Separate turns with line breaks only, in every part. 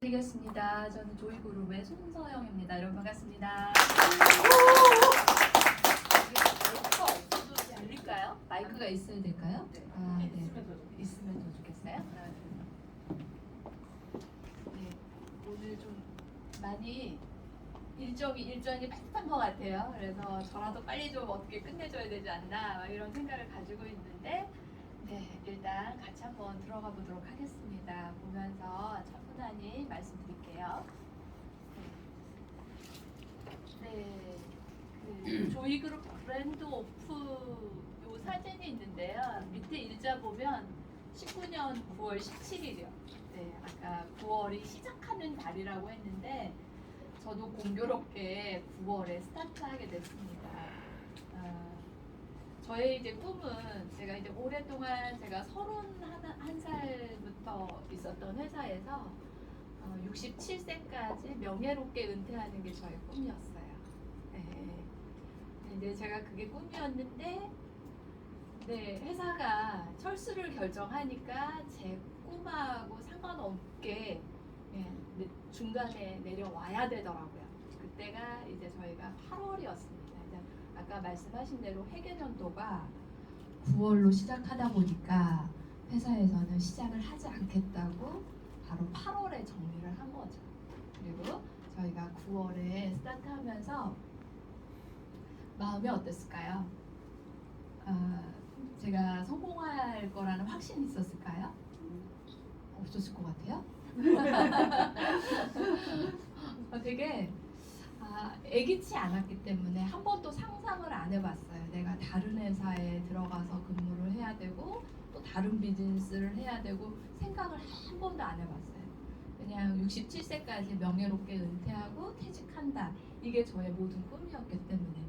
드리겠습니다. 저는 조이그룹의 손서영입니다. 여러분 반갑습니다. 마이크가 없어도 열릴까요? 마이크가 있어야 될까요?
네.
있으면 더 좋겠어요? 네. 오늘 좀 많이 일정이 빡빡한 것 같아요. 그래서 저라도 빨리 좀 어떻게 끝내줘야 되지 않나 막 이런 생각을 가지고 있는데 일단 같이 한번 들어가 보도록 하겠습니다. 보면서 차분하게 말씀드릴게요. 조이그룹 그랜드 오프 요 사진이 있는데요. 밑에 일자 보면 19년 9월 17일이요. 네, 아까 9월이 시작하는 달이라고 했는데 저도 공교롭게 9월에 스타트하게 됐습니다. 저의 이제 꿈은 제가 이제 오랫동안 제가 31살부터 있었던 회사에서 67세까지 명예롭게 은퇴하는 게 저의 꿈이었어요. 네. 근데 제가 그게 꿈이었는데 회사가 철수를 결정하니까 제 꿈하고 상관없게 중간에 내려와야 되더라고요. 그때가 이제 저희가 8월이었습니다. 아까 말씀하신 대로 회계년도가 9월로 시작하다 보니까 회사에서는 시작을 하지 않겠다고 바로 8월에 정리를 한 거죠. 그리고 저희가 9월에 스타트하면서 마음이 어땠을까요? 제가 성공할 거라는 확신이 있었을까요? 없었을 것 같아요. 되게 애기치 않았기 때문에 한 번도 상상을 안 해봤어요. 내가 다른 회사에 들어가서 근무를 해야 되고 또 다른 비즈니스를 해야 되고 생각을 한 번도 안 해봤어요. 그냥 67세까지 명예롭게 은퇴하고 퇴직한다. 이게 저의 모든 꿈이었기 때문에.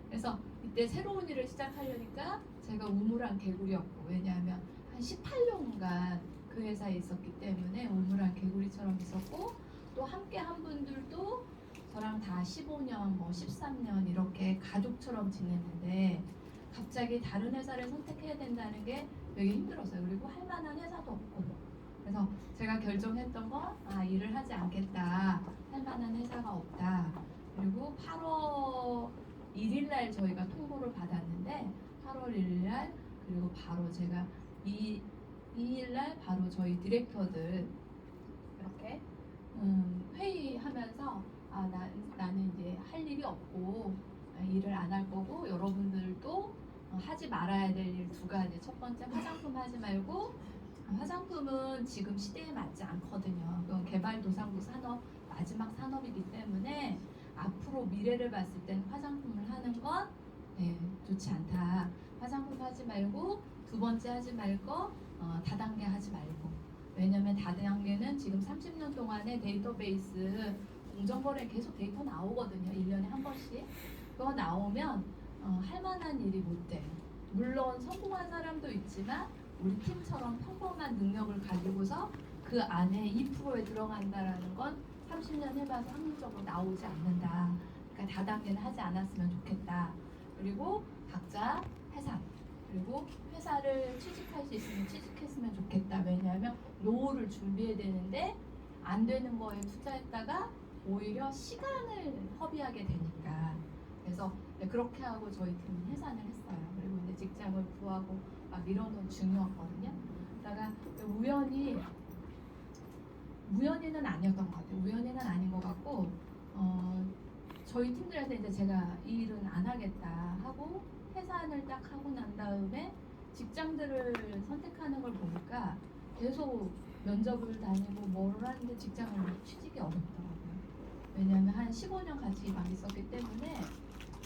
그래서 이때 새로운 일을 시작하려니까 제가 우물안 개구리였고, 왜냐하면 한 18년간 그 회사에 있었기 때문에 우물안 개구리처럼 있었고, 또 함께 한 분들도 저랑 다 15년, 13년 이렇게 가족처럼 지냈는데 갑자기 다른 회사를 선택해야 된다는 게 되게 힘들었어요. 그리고 할 만한 회사도 없고. 그래서 제가 결정했던 건 일을 하지 않겠다. 할 만한 회사가 없다. 그리고 8월 1일 날 저희가 통보를 받았는데 8월 1일 날 그리고 바로 제가 2일 날 바로 저희 디렉터들 이렇게 회의하면서 나는 이제 할 일이 없고 일을 안 할 거고 여러분들도 하지 말아야 될 일 두 가지. 첫 번째, 화장품 하지 말고, 화장품은 지금 시대에 맞지 않거든요. 그건 개발도상국 산업 마지막 산업이기 때문에 앞으로 미래를 봤을 땐 화장품을 하는 건 좋지 않다. 화장품 하지 말고, 두 번째 하지 말고 다단계 하지 말고. 왜냐면 다단계는 지금 30년 동안의 데이터베이스 공정거래 계속 데이터 나오거든요. 1년에 한 번씩. 그거 나오면 할 만한 일이 못 돼요. 물론 성공한 사람도 있지만 우리 팀처럼 평범한 능력을 가지고서 그 안에 2%에 들어간다라는 건 30년 해봐서 확률적으로 나오지 않는다. 그러니까 다단계는 하지 않았으면 좋겠다. 그리고 각자 회사, 그리고 회사를 취직할 수 있으면 취직했으면 좋겠다. 왜냐하면 노후를 준비해야 되는데 안 되는 거에 투자했다가 오히려 시간을 허비하게 되니까. 그래서 그렇게 하고 저희 팀은 해산을 했어요. 그리고 이제 직장을 구하고 막 이런 건 중요했거든요. 그러다가 우연히는 아니었던 것 같아요. 우연히는 아닌 것 같고 저희 팀들한테 이제 제가 이 일은 안 하겠다 하고 해산을 딱 하고 난 다음에 직장들을 선택하는 걸 보니까 계속 면접을 다니고 뭐를 하는데 직장을 취직이 어렵더라고요. 왜냐하면 한 15년 같이 막 있었기 때문에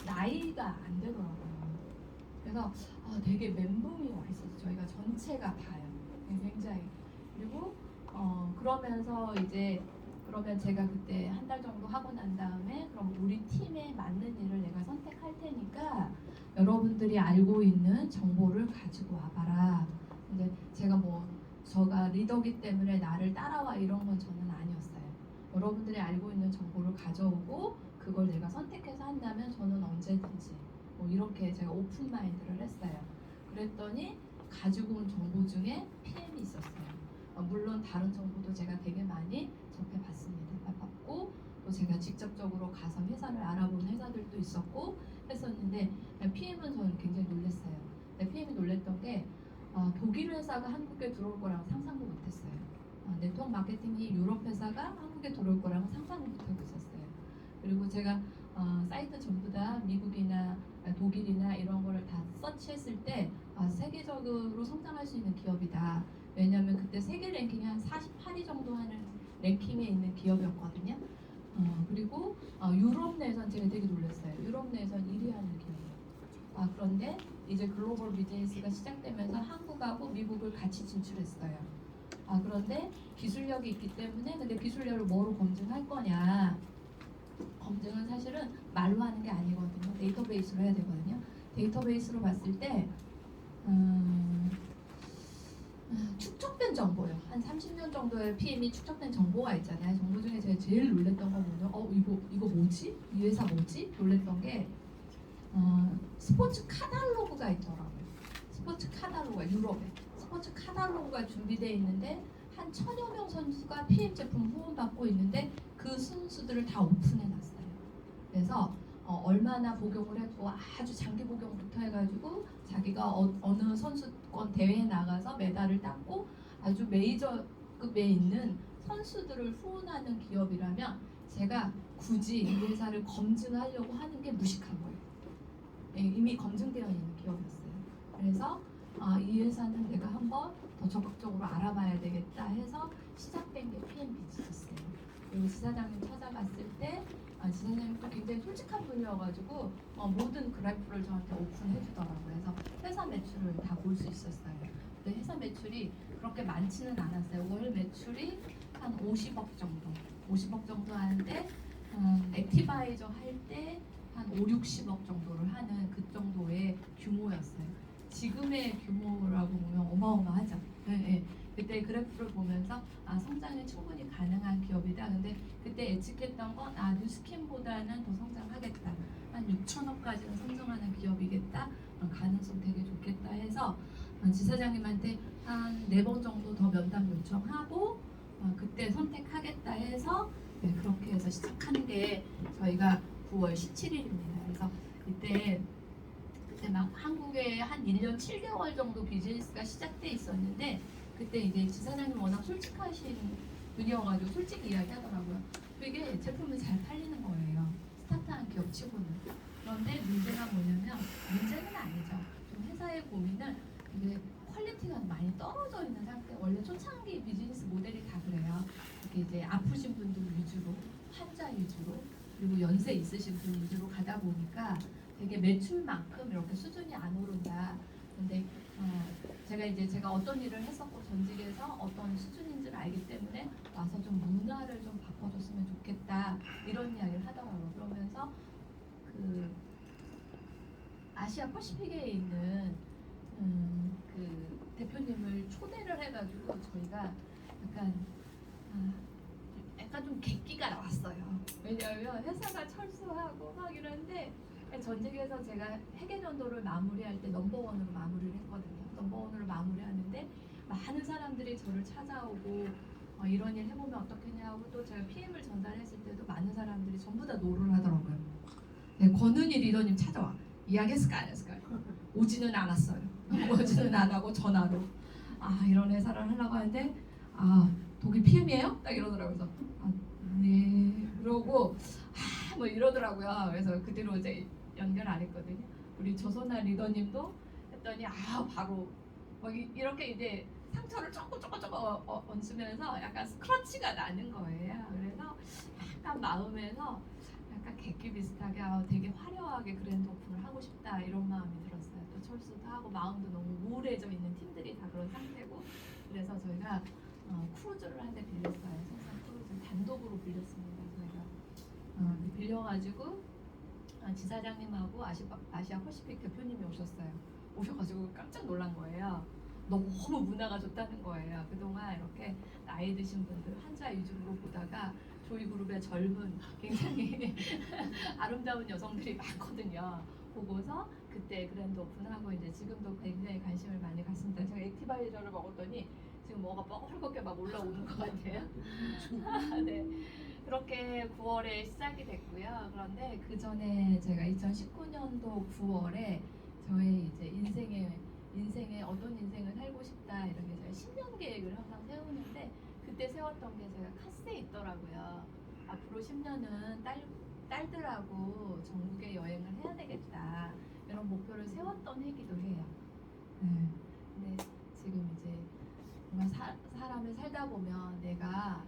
나이가 안 되더라고요. 그래서 되게 멘붕이 와 있었어요. 저희가 전체가 다요. 굉장히. 그리고 그러면서 이제 그러면 제가 그때 한 달 정도 하고 난 다음에 그럼 우리 팀에 맞는 일을 내가 선택할 테니까 여러분들이 알고 있는 정보를 가지고 와봐라. 근데 제가 저가 리더기 때문에 나를 따라와 이런 건 저는 아니었어요. 여러분들이 알고 있는 정보를 가져오고 그걸 내가 선택해서 한다면 저는 언제든지 이렇게 제가 오픈 마인드를 했어요. 그랬더니 가지고 온 정보 중에 PM이 있었어요. 물론 다른 정보도 제가 되게 많이 접해봤습니다. 봤고 또 제가 직접적으로 가서 회사를 알아본 회사들도 있었고 했었는데 PM은 저는 굉장히 놀랐어요. PM이 놀랬던 게 독일 회사가 한국에 들어올 거라고 상상도 못했어요. 네트워크 마케팅이 유럽 회사가 한국에 들어올 거라고 상상도 못하고 있었어요. 그리고 제가 사이트 전부 다 미국이나 독일이나 이런 거를 다 서치했을 때 세계적으로 성장할 수 있는 기업이다. 왜냐하면 그때 세계 랭킹이 한 48위 정도 하는 랭킹에 있는 기업이었거든요. 그리고 유럽 내에선 제가 되게 놀랐어요. 유럽 내에선 1위 하는 기업이에요. 그런데 이제 글로벌 비즈니스가 시작되면서 한국하고 미국을 같이 진출했어요. 그런데 기술력이 있기 때문에 근데 기술력을 뭐로 검증할 거냐? 검증은 사실은 말로 하는 게 아니거든요. 데이터베이스로 해야 되거든요. 데이터베이스로 봤을 때 축적된 정보요. 한 30년 정도의 PM이 축적된 정보가 있잖아요. 정보 중에 제가 제일 놀랬던 건 뭐냐? 이거 뭐지? 이 회사 뭐지? 놀랬던 게 스포츠 카탈로그가 있더라고요. 스포츠 카탈로그가 유럽에 스포츠 카탈로그가 준비되어 있는데 한 1000여 명 선수가 PM 제품 후원받고 있는데 그 선수들을 다 오픈해놨어요. 그래서 얼마나 복용을 했고 아주 장기 복용부터 해가지고 자기가 어느 선수권 대회에 나가서 메달을 땄고 아주 메이저급에 있는 선수들을 후원하는 기업이라면 제가 굳이 이 회사를 검증하려고 하는 게 무식한 거예요. 이미 검증되어 있는 기업이었어요. 그래서 이 회사는 내가 한번 더 적극적으로 알아봐야 되겠다 해서 시작된 게 PM 비즈니스예요. 그리고 지사장님 찾아갔을 때 지사장님도 굉장히 솔직한 분이어가지고 모든 그래프를 저한테 오픈해 주더라고요. 그래서 회사 매출을 다 볼 수 있었어요. 근데 회사 매출이 그렇게 많지는 않았어요. 월 매출이 한 50억 정도, 50억 정도 하는데 액티바이저 할 때 한 5, 60억 정도를 하는 그 정도의 규모였어요. 지금의 규모라고 보면 어마어마하죠. 네. 그때 그래프를 보면서 성장이 충분히 가능한 기업이다. 근데 그때 예측했던 건 뉴스캠보다는 더 성장하겠다. 한 6천억까지는 성장하는 기업이겠다. 가능성 되게 좋겠다 해서 지사장님한테 한 4번 정도 더 면담 요청하고 그때 선택하겠다 해서 그렇게 해서 시작하는 게 저희가 9월 17일입니다. 그래서 그때 막 한국에 한 1년 7개월 정도 비즈니스가 시작돼 있었는데 그때 이제 지사장님 워낙 솔직하신 분이어가지고 솔직히 이야기하더라고요. 되게 제품이 잘 팔리는 거예요. 스타트한 기업치고는. 그런데 문제가 뭐냐면 문제는 아니죠. 좀 회사의 고민은 이게 퀄리티가 많이 떨어져 있는 상태. 원래 초창기 비즈니스 모델이 다 그래요. 이렇게 이제 아프신 분들 위주로, 환자 위주로, 그리고 연세 있으신 분 위주로 가다 보니까 되게 매출만큼 이렇게 수준이 안 오른다. 근데 제가 어떤 일을 했었고 전직에서 어떤 수준인지를 알기 때문에 와서 좀 문화를 좀 바꿔줬으면 좋겠다 이런 이야기를 하더라고요. 그러면서 그 아시아 퍼시픽에 있는 그 대표님을 초대를 해가지고 저희가 약간 좀 객기가 나왔어요. 왜냐하면 회사가 철수하고 막 이런데 전직에서 제가 회계연도를 마무리할 때 넘버원으로 마무리를 했거든요. 넘버원으로 마무리하는데 많은 사람들이 저를 찾아오고 이런 일 해보면 어떻겠냐고 또 제가 PM을 전달했을 때도 많은 사람들이 전부 다 노를 하더라고요. 네, 권은희 리더님 찾아와. 이야기했을까 안 했을까요? 오지는 않았어요. 오지는 안 하고 전화로 이런 회사를 하려고 하는데 독일 PM이에요? 딱 이러더라고요. 그래서 네 그러고 뭐 이러더라고요. 그래서 그대로 이제 연결 안 했거든요. 우리 조선아 리더님도 했더니 바로 이렇게 이제 상처를 조금 얹으면서 약간 스크러치가 나는 거예요. 그래서 약간 마음에서 약간 객기 비슷하게 되게 화려하게 그랜드 오픈을 하고 싶다 이런 마음이 들었어요. 또 철수도 하고 마음도 너무 우울해져 있는 팀들이 다 그런 상태고 그래서 저희가 크루즈를 한 대 빌렸어요. 생산 크루즈 단독으로 빌렸습니다. 저희가 빌려가지고 지사장님하고 아시아 퍼시픽 대표님이 오셔가지고 깜짝 놀란 거예요. 너무 문화가 좋다는 거예요. 그동안 이렇게 나이 드신 분들 환자 위주로 보다가 조이그룹의 젊은 굉장히 아름다운 여성들이 많거든요. 보고서 그때 그랜드 오픈하고 이제 지금도 굉장히 관심을 많이 갖습니다. 제가 액티바이저를 먹었더니 지금 뭐가 뻐글겁게 막 올라오는 것 같아요. 네, 그렇게 9월에 시작이 됐고요. 그런데 그 전에 제가 2019년도 9월에 저의 이제 인생에 어떤 인생을 살고 싶다 이런 게 제가 10년 계획을 항상 세우는데 그때 세웠던 게 제가 카스에 있더라고요. 앞으로 10년은 딸들하고 전국에 여행을 해야 되겠다 이런 목표를 세웠던 해기도 해요. 네. 근데 지금 이제 정말 사람을 살다 보면 내가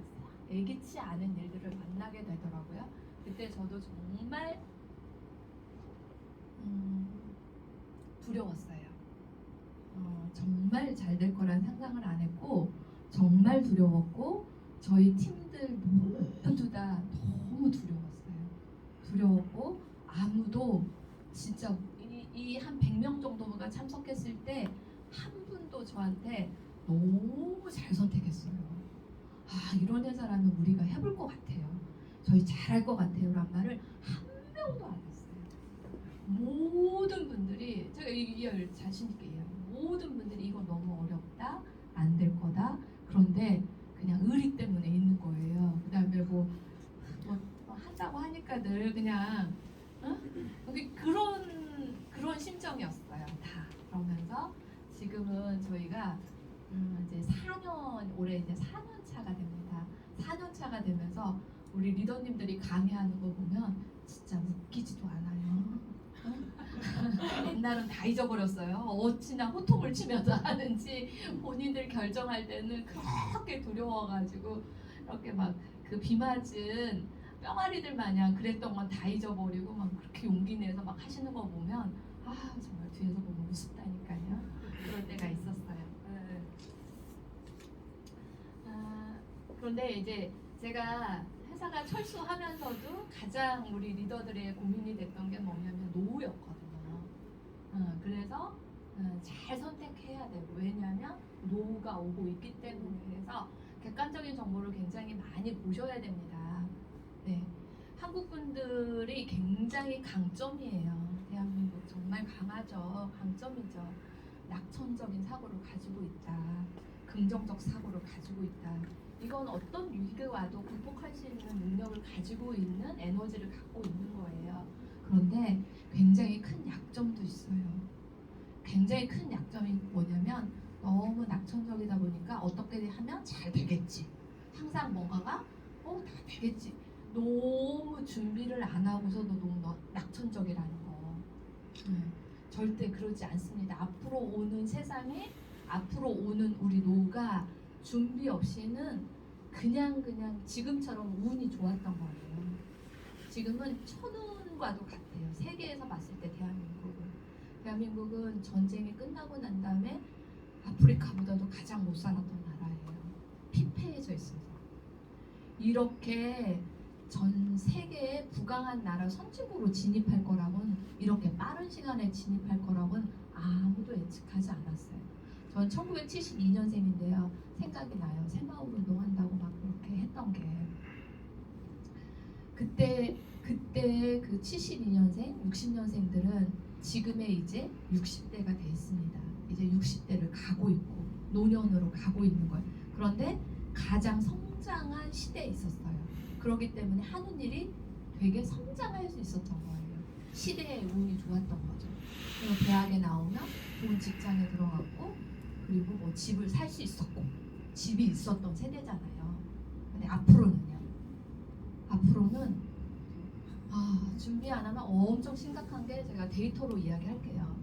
예기치 않은 일들을 만나게 되더라고요. 그때 저도 정말 두려웠어요. 정말 잘 될 거란 상상을 안 했고 정말 두려웠고 저희 팀들 모두 다 너무 두려웠어요. 두려웠고 아무도 진짜 이 한 100명 정도가 참석했을 때 한 분도 저한테 너무 잘 선택했어요. 아, 이런 회사라면 우리가 해볼 것 같아요. 저희 잘할 것 같아요. 란 말을 한 명도 안 했어요. 모든 분들이 제가 이걸 자신 있게 얘기해요. 모든 분들이 이거 너무 어렵다, 안 될 거다. 그런데 그냥 의리 때문에 있는 거예요. 그다음에 뭐 한다고 하니까 늘 그냥 여기 그런 심정이었어요. 다 그러면서 지금은 저희가 이제 4년 올해 이제 4년 차가 됩니다. 4년 차가 되면서 우리 리더님들이 강의하는 거 보면 진짜 웃기지도 않아요. 옛날은 다 잊어버렸어요. 어찌나 호통을 치면서 하는지 본인들 결정할 때는 그렇게 두려워가지고 이렇게 막 그 비 맞은 뿅아리들 마냥 그랬던 건 다 잊어버리고 막 그렇게 용기 내서 막 하시는 거 보면 아 정말 뒤에서 보면 우습다니까요. 그럴 때가 있었어요. 그런데 이제 제가 회사가 철수하면서도 가장 우리 리더들의 고민이 됐던 게 뭐냐면 노후였거든요. 그래서 잘 선택해야 되고 왜냐하면 노후가 오고 있기 때문에 그래서 객관적인 정보를 굉장히 많이 보셔야 됩니다. 네, 한국 분들이 굉장히 강점이에요. 대한민국 정말 강하죠. 강점이죠. 낙천적인 사고를 가지고 있다. 긍정적 사고를 가지고 있다. 이건 어떤 위기가 와도 극복할 수 있는 능력을 가지고 있는 에너지를 갖고 있는 거예요. 그런데 굉장히 큰 약점도 있어요. 굉장히 큰 약점이 뭐냐면 너무 낙천적이다 보니까 어떻게 하면 잘 되겠지. 항상 뭔가가 다 되겠지. 너무 준비를 안 하고서도 너무 낙천적이라는 거. 절대 그러지 않습니다. 앞으로 오는 세상에 앞으로 오는 우리 노후가 준비 없이는 그냥 지금처럼 운이 좋았던 거예요. 지금은 천운과도 같아요. 세계에서 봤을 때 대한민국은 전쟁이 끝나고 난 다음에 아프리카보다도 가장 못 살았던 나라예요. 피폐해져 있어서. 이렇게 전 세계에 부강한 나라 선진국으로 진입할 거라고는 이렇게 빠른 시간에 진입할 거라고는 아무도 예측하지 않았어요. 전 1972년생인데요. 생각이 나요. 새마을 운동한다고 막 그렇게 했던 게. 그때 그 72년생, 60년생들은 지금의 이제 60대가 돼 있습니다. 이제 60대를 가고 있고 노년으로 가고 있는 거예요. 그런데 가장 성장한 시대에 있었어요. 그렇기 때문에 하는 일이 되게 성장할 수 있었던 거예요. 시대의 운이 좋았던 거죠. 그리고 대학에 나오면 좋은 직장에 들어갔고 그리고 뭐 집을 살 수 있었고 집이 있었던 세대잖아요. 근데 앞으로는 준비 안 하면 엄청 심각한 게 제가 데이터로 이야기할게요.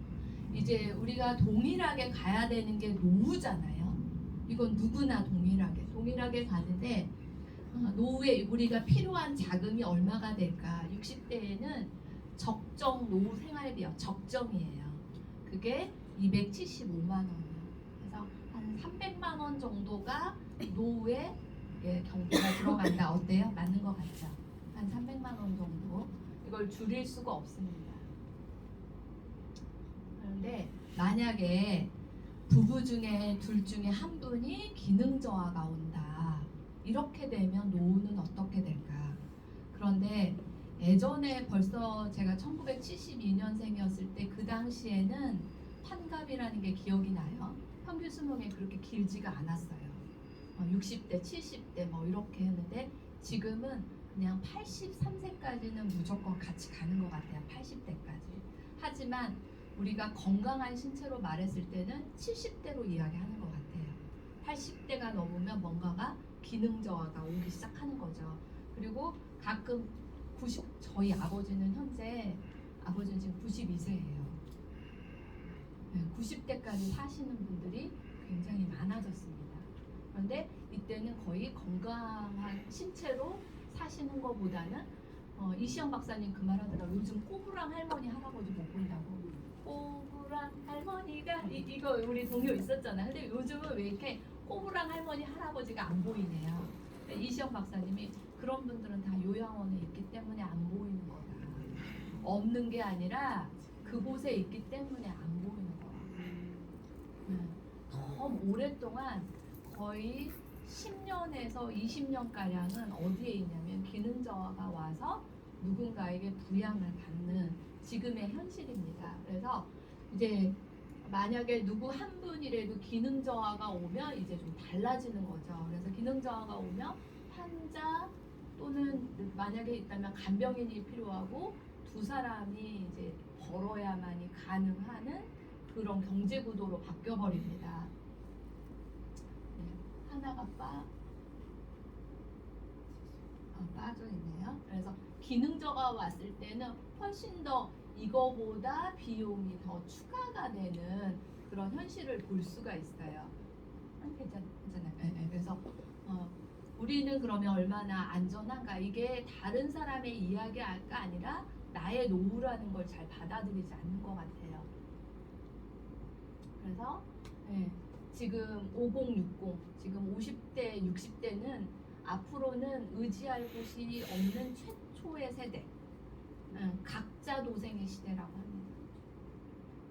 이제 우리가 동일하게 가야 되는 게 노후잖아요. 이건 누구나 동일하게 가는데 노후에 우리가 필요한 자금이 얼마가 될까? 60대에는 적정 노후 생활비요. 적정이에요. 그게 275만 원이에요. 그래서 한 300만 원 정도가 노후에 경비가 들어간다. 어때요? 맞는 것 같죠? 한 300만 원 정도. 이걸 줄일 수가 없습니다. 그런데 만약에 부부 중에 둘 중에 한 분이 기능 저하가 온다. 이렇게 되면 노후는 어떻게 될까? 그런데 예전에 벌써 제가 1972년생이었을 때 그 당시에는 환갑이라는 게 기억이 나요. 평균 수명이 그렇게 길지가 않았어요. 60대, 70대 뭐 이렇게 했는데 지금은 그냥 83세까지는 무조건 같이 가는 것 같아요. 80대까지. 하지만 우리가 건강한 신체로 말했을 때는 70대로 이야기하는 것 같아요. 80대가 넘으면 뭔가가 기능 저하가 오기 시작하는 거죠. 그리고 가끔 저희 아버지는 지금 92세예요. 90대까지 사시는 분들이 굉장히 많아졌습니다. 그런데 이때는 거의 건강한 신체로 사시는 것보다는 이시영 박사님 그 말 하더라고요. 요즘 꼬부랑 할머니 할아버지 못 본다고. 꼬부랑 할머니가 이거 우리 동요 있었잖아요. 근데 요즘은 왜 이렇게 꼬부랑 할머니 할아버지가 안 보이네요. 이시영 박사님이 그런 분들은 다 요양원에 있기 때문에 안 보이는 거다. 없는 게 아니라 그곳에 있기 때문에 안 보이는 거야. 더 오랫동안 거의 10년에서 20년가량은 어디에 있냐면 기능 저하가 와서 누군가에게 부양을 받는 지금의 현실입니다. 그래서 이제 만약에 누구 한 분이라도 기능 저하가 오면 이제 좀 달라지는 거죠. 그래서 기능 저하가 오면 환자 또는 만약에 있다면 간병인이 필요하고 두 사람이 이제 벌어야만이 가능한 그런 경제 구도로 바뀌어 버립니다. 하나가 빠져 있네요. 그래서 기능 저하가 왔을 때는 훨씬 더 이거보다 비용이 더 추가가 되는 그런 현실을 볼 수가 있어요. 괜찮아요. 네, 그래서 우리는 그러면 얼마나 안전한가? 이게 다른 사람의 이야기가 아니라 나의 노후라는 걸 잘 받아들이지 않는 것 같아요. 그래서 지금 5060, 지금 50대, 60대는 앞으로는 의지할 곳이 없는 최초의 세대, 각자 도생의 시대라고 합니다.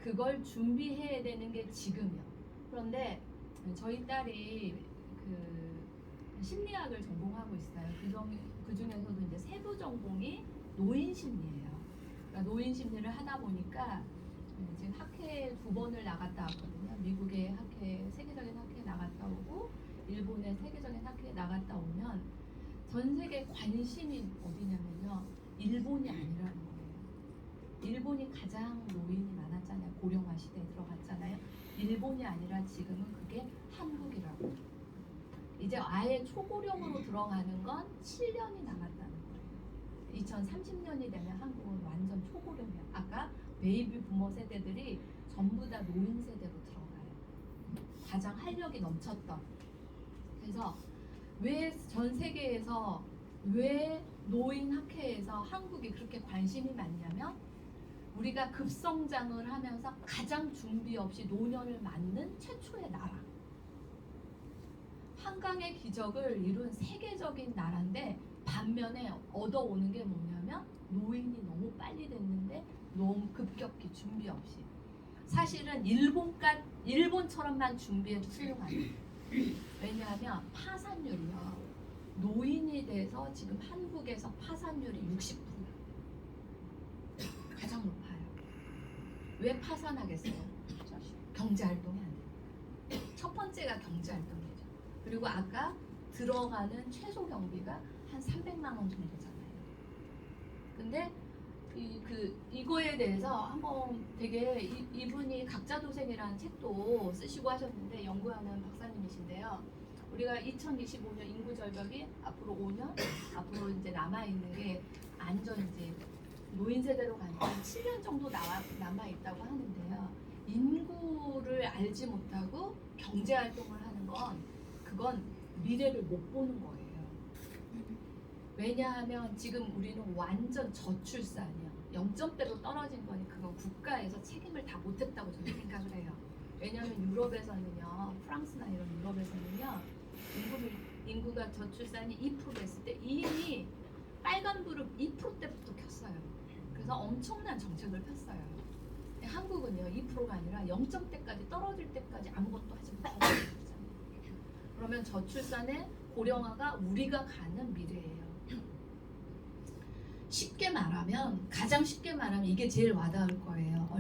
그걸 준비해야 되는 게 지금이요. 그런데 저희 딸이 그 심리학을 전공하고 있어요. 그 중에서도 이제 세부 전공이 노인 심리예요. 그러니까 노인 심리를 하다 보니까 지금 학회 2번을 나갔다 왔거든요. 미국의 학회, 세계적인 학회에 나갔다 오고 일본의 세계적인 학회에 나갔다 오면 전 세계 관심이 어디냐면요. 일본이 아니라는 거예요. 일본이 가장 노인이 많았잖아요. 고령화 시대에 들어갔잖아요. 일본이 아니라 지금은 그게 한국이라고. 이제 아예 초고령으로 들어가는 건 7년이 남았다는 거예요. 2030년이 되면 한국은 완전 초고령이야. 아까 베이비 부머 세대들이 전부 다 노인 세대로 들어가요. 가장 활력이 넘쳤던. 그래서 왜 전 세계에서 왜 노인 학회에서 한국이 그렇게 관심이 많냐면 우리가 급성장을 하면서 가장 준비 없이 노년을 맞는 최초의 나라. 한강의 기적을 이룬 세계적인 나라인데 반면에 얻어오는 게 뭐냐면 노인이 너무 빨리 됐는데 너무 급격히 준비 없이. 사실은 일본처럼만 준비해도 훌륭하죠. 왜냐하면 파산율이요. 노인이 돼서 지금 한국에서 파산율이 60%. 가장 높아요. 왜 파산하겠어요? 경제활동이 안 돼요. 첫 번째가 경제활동이죠. 그리고 아까 들어가는 최소 경비가 한 300만 원 정도잖아요. 근데 이거에 대해서 한번 되게 이분이 각자도생이라는 책도 쓰시고 하셨는데 연구하는 박사님이신데요. 우리가 2025년 인구 절벽이 앞으로 5년 앞으로 이제 남아 있는 게 안전 이제 노인 세대로 가니까 7년 정도 남아 있다고 하는데요. 인구를 알지 못하고 경제 활동을 하는 건 그건 미래를 못 보는 거예요. 왜냐하면 지금 우리는 완전 저출산이요. 0점대로 떨어진 거니 그건 국가에서 책임을 다 못했다고 저는 생각을 해요. 왜냐하면 유럽에서는요, 프랑스나 이런 유럽에서는요, 인구가 저출산이 2% 됐을 때 이미 빨간불을 2%대부터 켰어요. 그래서 엄청난 정책을 폈어요. 한국은요, 2%가 아니라 0점대까지 떨어질 때까지 아무것도 하지 못하고 있잖아요. 그러면 저출산의 고령화가 우리가 가는 미래예요. 가장 쉽게 말하면 이게 제일 와닿을 거예요.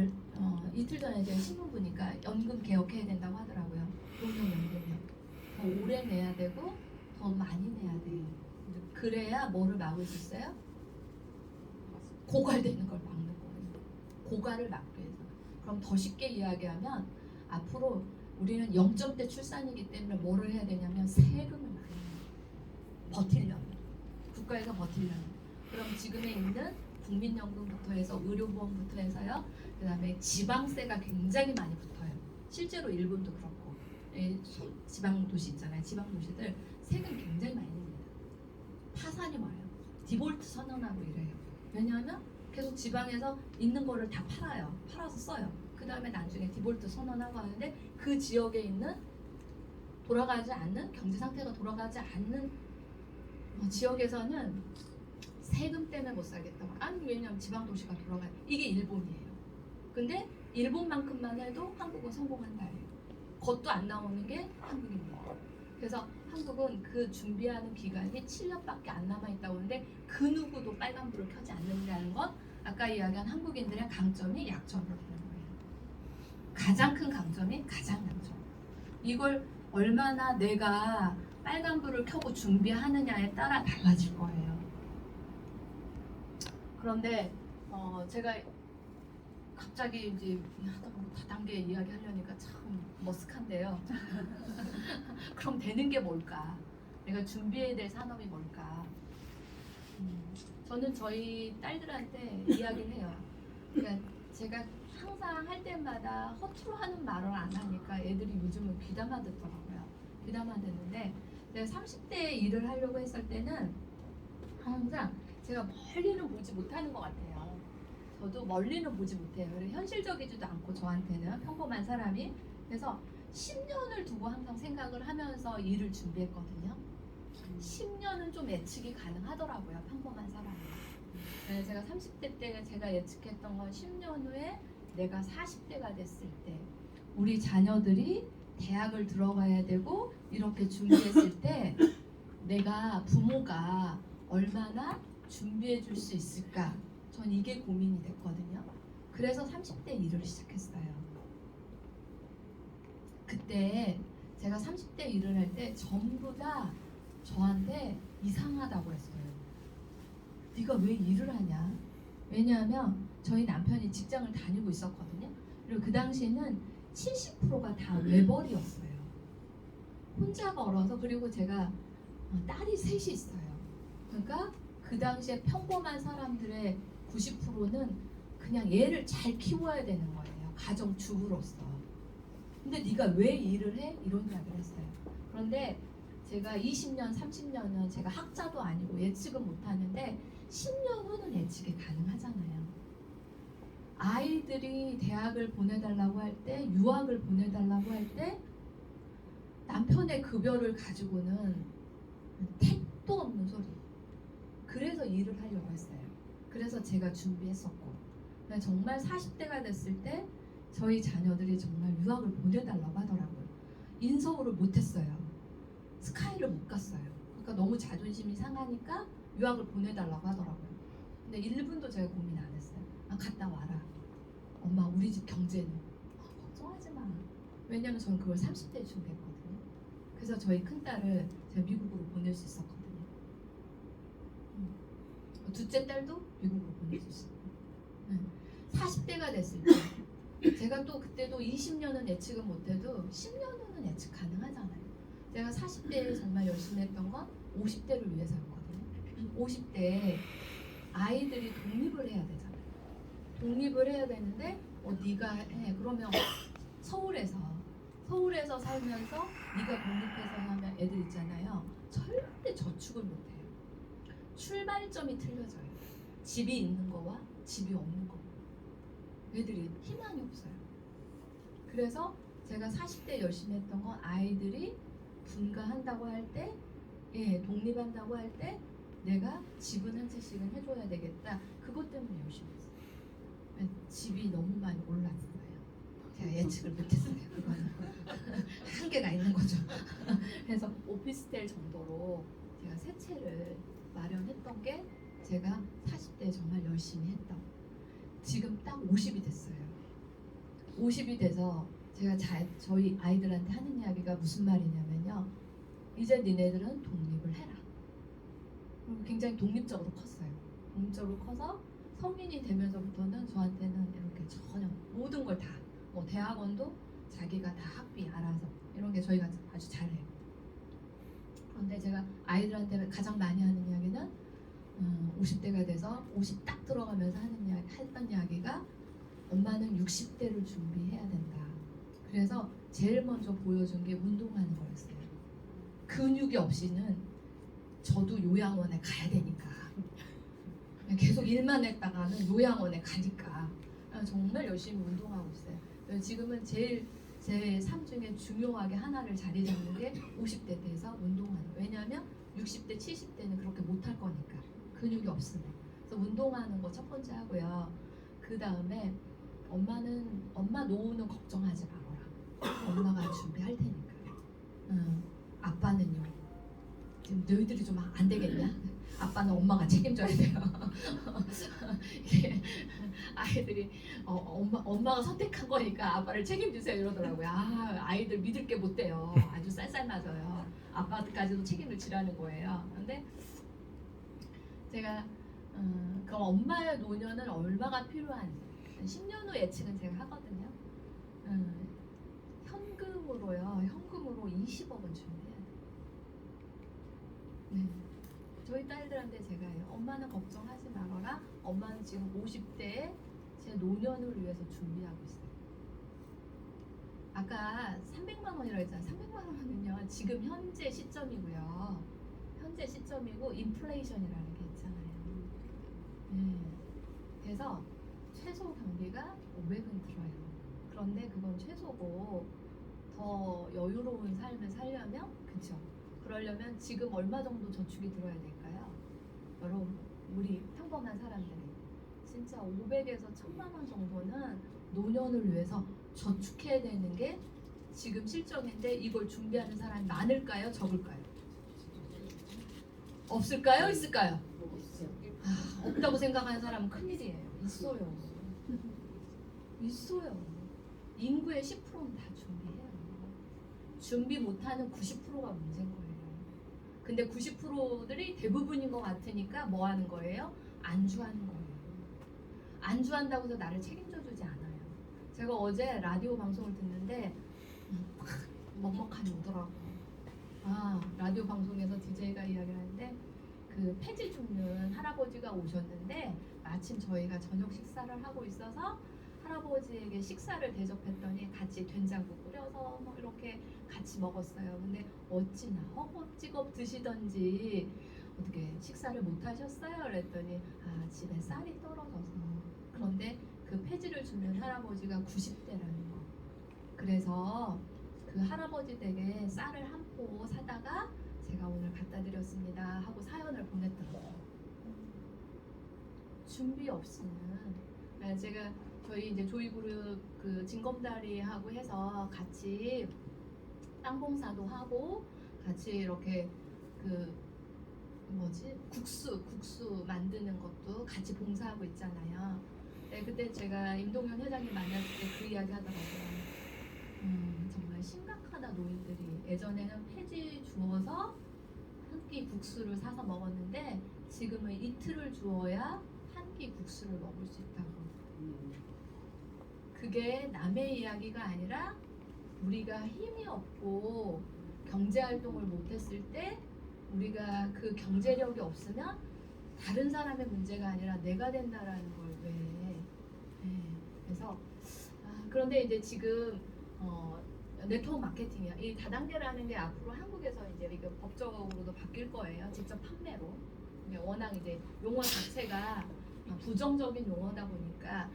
이틀 전에 제가 신문 보니까 연금 개혁해야 된다고 하더라고요. 노년연금요. 더 오래 내야 되고 더 많이 내야 돼요. 그래야 뭐를 막을 수 있어요? 고갈되는 걸 막는 거예요. 고갈을 막기 위해서. 그럼 더 쉽게 이야기하면 앞으로 우리는 0점대 출산이기 때문에 뭐를 해야 되냐면 세금을 많이 내요. 버틸려면. 국가에서 버틸려면. 그럼 지금에 있는 국민연금부터 해서 의료보험부터 해서요. 그 다음에 지방세가 굉장히 많이 붙어요. 실제로 일본도 그렇고. 지방도시 있잖아요. 지방도시들 세금 굉장히 많이 냅니다. 파산이 와요. 디볼트 선언하고 이래요. 왜냐하면 계속 지방에서 있는 거를 다 팔아요. 팔아서 써요. 그 다음에 나중에 디볼트 선언하고 하는데 그 지역에 있는 돌아가지 않는 경제 상태가 돌아가지 않는 지역에서는 세금 때문에 못 살겠다고. 아니 왜냐면 지방 도시가 돌아가요. 이게 일본이에요. 근데 일본만큼만 해도 한국은 성공한다예요. 겉도 안 나오는 게 한국입니다. 그래서 한국은 그 준비하는 기간이 7년밖에 안 남아있다고 하는데 그 누구도 빨간불을 켜지 않는다는 건 아까 이야기한 한국인들의 강점이 약점으로 되는 거예요. 가장 큰 강점이 가장 강점. 이걸 얼마나 내가 빨간불을 켜고 준비하느냐에 따라 달라질 거예요. 그런데 제가 갑자기 이제 다단계 이야기하려니까 참 머쓱한데요. 그럼 되는 게 뭘까? 내가 준비해야 될 산업이 뭘까? 저는 저희 딸들한테 이야기를 해요. 그러니까 제가 항상 할 때마다 허투루 하는 말을 안 하니까 애들이 요즘은 귀담아 듣더라고요. 귀담아 듣는데 내가 30대에 일을 하려고 했을 때는 항상 제가 멀리는 보지 못하는 것 같아요. 저도 멀리는 보지 못해요. 현실적이지도 않고 저한테는 평범한 사람이. 그래서 10년을 두고 항상 생각을 하면서 일을 준비했거든요. 10년은 좀 예측이 가능하더라고요. 평범한 사람이. 네, 제가 30대 때 제가 예측했던 건 10년 후에 내가 40대가 됐을 때 우리 자녀들이 대학을 들어가야 되고 이렇게 준비했을 때 내가 부모가 얼마나 준비해 줄 수 있을까? 전 이게 고민이 됐거든요. 그래서 30대 일을 시작했어요. 그때 제가 30대 일을 할 때 전부 다 저한테 이상하다고 했어요. 네가 왜 일을 하냐? 왜냐하면 저희 남편이 직장을 다니고 있었거든요. 그리고 그 당시에는 70%가 다 외벌이었어요. 혼자 걸어서. 그리고 제가 딸이 셋이 있어요. 그러니까 그 당시에 평범한 사람들의 90%는 그냥 얘를 잘 키워야 되는 거예요. 가정주부로서. 근데 네가 왜 일을 해? 이런 이야기를 했어요. 그런데 제가 20년, 30년은 제가 학자도 아니고 예측은 못하는데 10년 후는 예측이 가능하잖아요. 아이들이 대학을 보내달라고 할 때, 유학을 보내달라고 할 때 남편의 급여를 가지고는 택도 없는 소리. 그래서 일을 하려고 했어요. 그래서 제가 준비했었고, 정말 40대가 됐을 때 저희 자녀들이 정말 유학을 보내달라고 하더라고요. 인서울을 못했어요. 스카이를 못 갔어요. 그러니까 너무 자존심이 상하니까 유학을 보내달라고 하더라고요. 근데 1분도 제가 고민 안 했어요. 갔다 와라. 엄마 우리 집 경제는 걱정하지 마. 왜냐면 저는 그걸 30대에 준비했거든요. 그래서 저희 큰딸을 제가 미국으로 보낼 수 있었거든요. 둘째 딸도 미국으로 보낼 수 있었고. 40대가 됐을 때 제가 또 그때도 20년은 예측은 못해도 10년은 예측 가능하잖아요. 제가 40대에 정말 열심히 했던 건 50대를 위해서였거든요. 50대에 아이들이 독립을 해야 되잖아요. 독립을 해야 되는데 네가 해. 그러면 서울에서 살면서 네가 독립해서 하면 애들 있잖아요. 절대 저축을 못해요. 출발점이 틀려져요. 집이 있는 거와 집이 없는 거. 애들이 희망이 없어요. 그래서 제가 40대 열심히 했던 건 아이들이 분가한다고 할 때, 독립한다고 할 때 내가 집은 한 채씩은 해줘야 되겠다. 그것 때문에 열심히 했어요. 집이 너무 많이 올랐어요. 제가 예측을 못했어요. 그거는 한계가 있는 거죠. 그래서 오피스텔 정도로 제가 세 채를 마련했던 게 제가 40대에 정말 열심히 했던. 지금 딱 50이 됐어요. 50이 돼서 제가 저희 아이들한테 하는 이야기가 무슨 말이냐면요. 이제 니네들은 독립을 해라. 그리고 굉장히 독립적으로 컸어요. 독립적으로 커서 성인이 되면서부터는 저한테는 이렇게 전혀 모든 걸 다, 뭐 대학원도 자기가 다 학비 알아서 이런 게 저희가 아주 잘해요. 그런데 제가 아이들한테 가장 많이 하는 이야기는 50대가 돼서 50 딱 들어가면서 했던 이야기가 엄마는 60대를 준비해야 된다. 그래서 제일 먼저 보여준 게 운동하는 거였어요. 근육이 없이는 저도 요양원에 가야 되니까 계속 일만 했다가는 요양원에 가니까 정말 열심히 운동하고 있어요. 지금은 제일 제 삶 중에 중요하게 하나를 자리 잡는 게 50대 때에서 운동하는 거예요. 왜냐하면 60대, 70대는 그렇게 못할 거니까 근육이 없으면. 그래서 운동하는 거 첫 번째 하고요. 그 다음에 엄마 노후는 걱정하지 말아라. 엄마가 준비할 테니까. 아빠는요. 지금 너희들이 좀 안 되겠냐? 아빠는 엄마가 책임져야 돼요. 아이들이 엄마가 선택한 거니까 아빠를 책임지세요 이러더라고요. 아이들 믿을 게 못 돼요. 아주 쌀쌀맞아요. 아빠까지도 책임을 지라는 거예요. 근데 제가 그럼 엄마의 노년은 얼마가 필요한지 10년 후 예측은 제가 하거든요. 현금으로 20억은 준비해야 돼요. 네. 저희 딸들한테 제가 해요. 엄마는 걱정하지 말아라. 엄마는 지금 50대에 제 노년을 위해서 준비하고 있어요. 아까 300만 원이라고 했잖아요. 300만 원은요. 지금 현재 시점이고요. 현재 시점이고 인플레이션이라는 게 있잖아요. 네. 그래서 최소 경비가 500은 들어요. 그런데 그건 최소고 더 여유로운 삶을 살려면 그쵸? 그러려면 지금 얼마 정도 저축이 들어야 될까요? 여러분 우리 평범한 사람들이 진짜 500에서 1000만 원 정도는 노년을 위해서 저축해야 되는 게 지금 실정인데 이걸 준비하는 사람이 많을까요? 적을까요? 없을까요? 있을까요? 없다고 생각하는 사람은 큰일이에요. 있어요. 있어요. 인구의 10%는 다 준비해요. 준비 못하는 90%가 문제인 거예요. 근데 90%들이 대부분인 것 같으니까 뭐 하는 거예요? 안주하는 거예요. 안주한다고 해서 나를 책임져 주지 않아요. 제가 어제 라디오 방송을 듣는데 막 먹먹하니 오더라고요. 라디오 방송에서 DJ가 이야기를 하는데 그 폐지 줍는 할아버지가 오셨는데 마침 저희가 저녁 식사를 하고 있어서 할아버지에게 식사를 대접했더니 같이 된장국 끓여서 뭐 이렇게 같이 먹었어요. 근데 어찌나 허겁지겁 드시던지 어떻게 식사를 못 하셨어요? 그랬더니 집에 쌀이 떨어져서. 그런데 그 폐지를 주는 할아버지가 90대라는 거. 그래서 그 할아버지 댁에 쌀을 한 포 사다가 제가 오늘 갖다 드렸습니다 하고 사연을 보냈더라고요. 준비 없이는 제가 저희 이제 조이그룹 그 진검다리하고 해서 같이 땅 봉사도 하고 같이 이렇게 그 국수 만드는 것도 같이 봉사하고 있잖아요. 네, 그때 제가 임동현 회장님 만났을 때 그 이야기 하더라고요. 정말 심각하다 노인들이. 예전에는 폐지 주어서 한 끼 국수를 사서 먹었는데 지금은 이틀을 주어야 한 끼 국수를 먹을 수 있다고. 그게 남의 이야기가 아니라 우리가 힘이 없고 경제활동을 못했을 때 우리가 그 경제력이 없으면 다른 사람의 문제가 아니라 내가 된다라는 걸 왜. 그래서 그런데 이제 지금 네트워크 마케팅이요. 이 다단계라는 게 앞으로 한국에서 이제 이게 법적으로도 바뀔 거예요. 직접 판매로. 워낙 이제 용어 자체가 부정적인 용어다 보니까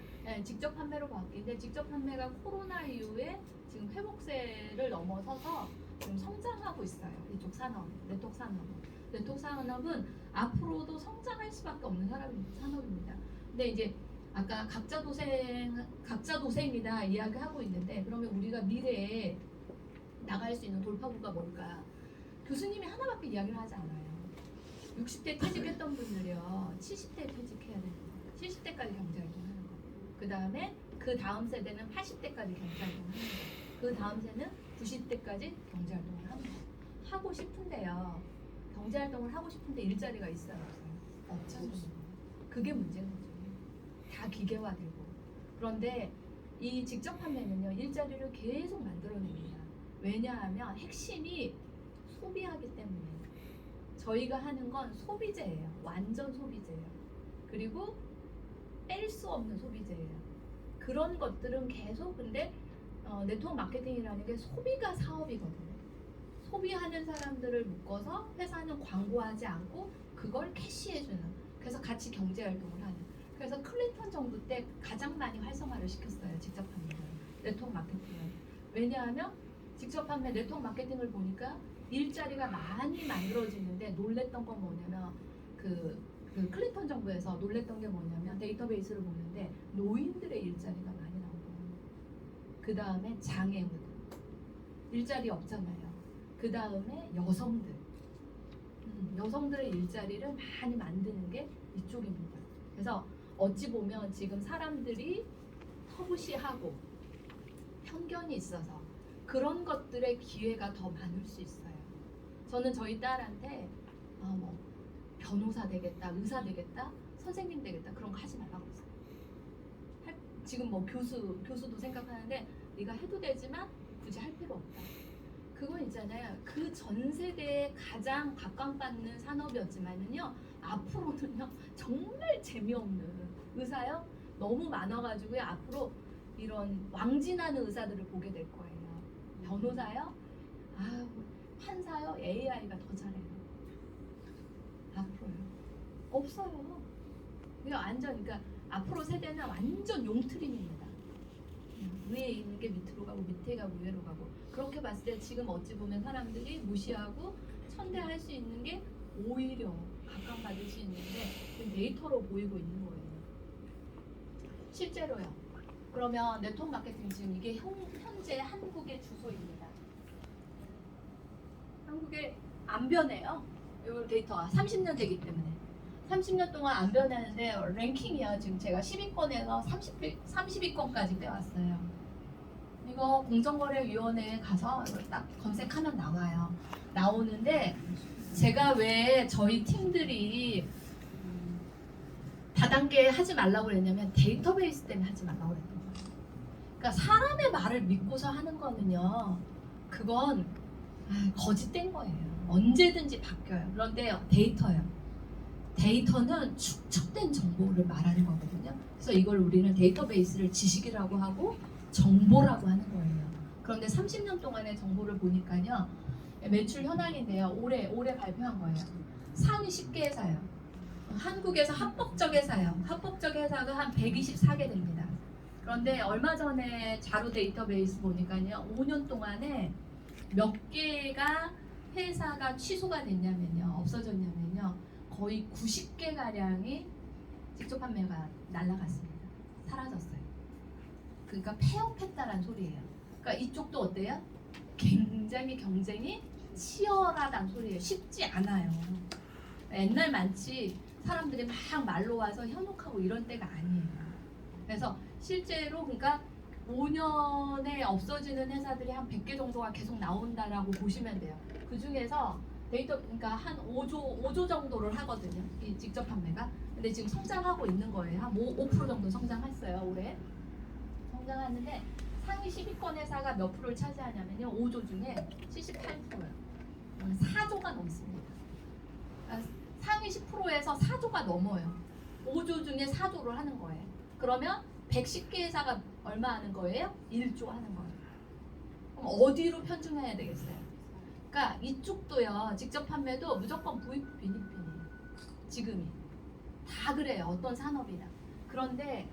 직접 판매로 바뀌는데 직접 판매가 코로나 이후에 지금 회복세를 넘어서서 지금 성장하고 있어요. 이쪽 산업, 네트워크 산업은. 네트워크 산업은 앞으로도 성장할 수밖에 없는 산업입니다. 근데 이제 아까 각자 도생이다 이야기하고 있는데 그러면 우리가 미래에 나갈 수 있는 돌파구가 뭘까? 교수님이 하나밖에 이야기를 하지 않아요. 60대 퇴직했던 분들이요 70대 퇴직해야 되는 거예요. 70대까지 경제활동 하는 거예요. 그 다음에 그 다음 세대는 80대까지 경제활동을 하는 거예요. 그 다음 세대는 90대까지 경제활동을 하는 거예요. 하고 싶은데요. 경제활동을 하고 싶은데 일자리가 있어요, 없어요? 없죠. 그게 문제인 거죠. 다 기계화되고. 그런데 이 직접 판매는요, 일자리를 계속 만들어냅니다. 왜냐하면 핵심이 소비하기 때문에. 저희가 하는 건 소비재예요. 완전 소비재예요. 그리고 뺄 수 없는 소비재예요. 그런 것들은 계속 근데 네트워크 마케팅이라는 게 소비가 사업이거든요. 소비하는 사람들을 묶어서 회사는 광고하지 않고 그걸 캐시해주는. 그래서 같이 경제활동을 하는. 그래서 클린턴 정부 때 가장 많이 활성화를 시켰어요. 직접 판매를. 네트워크 마케팅을. 왜냐하면 직접 판매 네트워크 마케팅을 보니까 일자리가 많이 만들어지는데 놀랬던 건 뭐냐면 그 클린턴 정부에서 놀랬던 게 뭐냐면 데이터베이스를 보는데 노인들의 일자리가 많이 나오고 그 다음에 장애물 일자리 없잖아요. 그 다음에 여성들 여성들의 일자리를 많이 만드는 게 이쪽입니다. 그래서 어찌 보면 지금 사람들이 터부시하고 편견이 있어서 그런 것들의 기회가 더 많을 수 있어요. 저는 저희 딸한테 뭐 변호사 되겠다, 의사 되겠다, 선생님 되겠다 그런 거 하지 말라고 했어요. 지금 뭐 교수도 생각하는데 네가 해도 되지만 굳이 할 필요 없다. 그건 있잖아요. 그 전 세대에 가장 각광받는 산업이었지만은요 앞으로는요 정말 재미없는 의사요 너무 많아가지고요 앞으로 이런 왕진하는 의사들을 보게 될 거예요. 변호사요, 판사요 AI가 더 잘해요. 앞으로요 없어요. 그러니까 앞으로 세대는 완전 용트림입니다. 위에 있는 게 밑으로 가고 밑에 가고 위로 가고 그렇게 봤을 때 지금 어찌 보면 사람들이 무시하고 천대할 수 있는 게 오히려 각광받을 수 있는데 데이터로 보이고 있는 거예요. 실제로요. 그러면 네트워크 마케팅 지금 이게 현재 한국의 주소입니다. 한국에 안 변해요. 이 데이터가 30년 되기 때문에 30년 동안 안 변하는데 랭킹이요. 지금 제가 10위권에서 30위권까지 빼왔어요. 이거 공정거래위원회에 가서 딱 검색하면 나와요. 나오는데 제가 왜 저희 팀들이 다단계 하지 말라고 그랬냐면 데이터베이스 때문에 하지 말라고 그랬던 거예요. 그러니까 사람의 말을 믿고서 하는 거는요. 그건 거짓된 거예요. 언제든지 바뀌어요. 그런데 데이터요. 데이터는 축적된 정보를 말하는 거거든요. 그래서 이걸 우리는 데이터베이스를 지식이라고 하고 정보라고 하는 거예요. 그런데 30년 동안의 정보를 보니까요. 매출 현황인데요. 올해 발표한 거예요. 상위 10개 회사요. 한국에서 합법적 회사요. 합법적 회사가 한 124개 됩니다. 그런데 얼마 전에 자료 데이터베이스 보니까요. 5년 동안에 몇 개가 회사가 취소가 됐냐면요. 없어졌냐면요. 거의 90개 가량이 직접 판매가 날라갔습니다. 사라졌어요. 그러니까 폐업했다라는 소리예요. 그러니까 이쪽도 어때요? 굉장히 경쟁이 치열하다는 소리예요. 쉽지 않아요. 옛날 많지 사람들이 막 말로 와서 현혹하고 이런 때가 아니에요. 그래서 실제로 그러니까 5년에 없어지는 회사들이 한 100개 정도가 계속 나온다라고 보시면 돼요. 그 중에서 데이터 그러니까 한 5조 정도를 하거든요. 이 직접 판매가. 근데 지금 성장하고 있는 거예요. 한 5% 정도 성장했어요. 올해. 성장하는데 상위 10위권 회사가 몇 프로를 차지하냐면요. 5조 중에 78%예요. 4조가 넘습니다. 그러니까 상위 10%에서 4조가 넘어요. 5조 중에 4조를 하는 거예요. 그러면 110개 회사가 얼마 하는 거예요? 1조 하는 거예요. 그럼 어디로 편중해야 되겠어요? 그러니까 이쪽도요. 직접 판매도 무조건 부익 빈익빈이에요. 지금이. 다 그래요. 어떤 산업이나. 그런데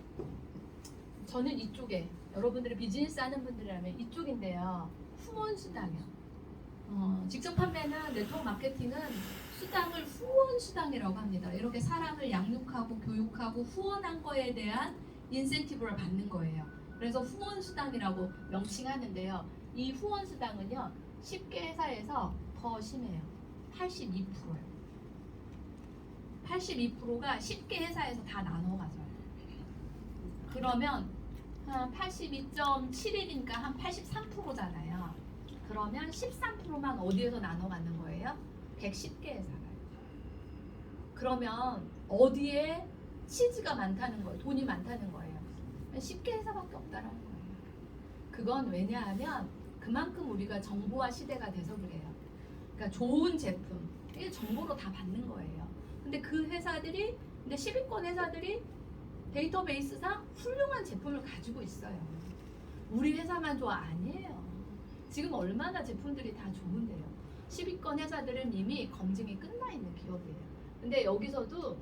저는 이쪽에 여러분들이 비즈니스 하는 분들이라면 이쪽인데요. 후원 수당이요. 직접 판매는 네트워크 마케팅은 수당을 후원 수당이라고 합니다. 이렇게 사람을 양육하고 교육하고 후원한 거에 대한 인센티브를 받는 거예요. 그래서 후원 수당이라고 명칭하는데요. 이 후원 수당은요. 10개 회사에서 더 심해요. 82%예요. 82%가 10개 회사에서 다 나눠 가져요. 그러면 한 82.71이니까 한 83%잖아요. 그러면 13%만 어디에서 나눠 갖는 거예요? 110개 회사가요. 그러면 어디에 치즈가 많다는 거예요? 돈이 많다는 거예요. 10개 회사밖에 없다라는 거예요. 그건 왜냐하면 그만큼 우리가 정보화 시대가 돼서 그래요. 그러니까 좋은 제품, 이게 정보로 다 받는 거예요. 근데 그 회사들이, 근데 10위권 회사들이 데이터베이스상 훌륭한 제품을 가지고 있어요. 우리 회사만 좋아? 아니에요. 지금 얼마나 제품들이 다 좋은데요. 10위권 회사들은 이미 검증이 끝나 있는 기업이에요. 근데 여기서도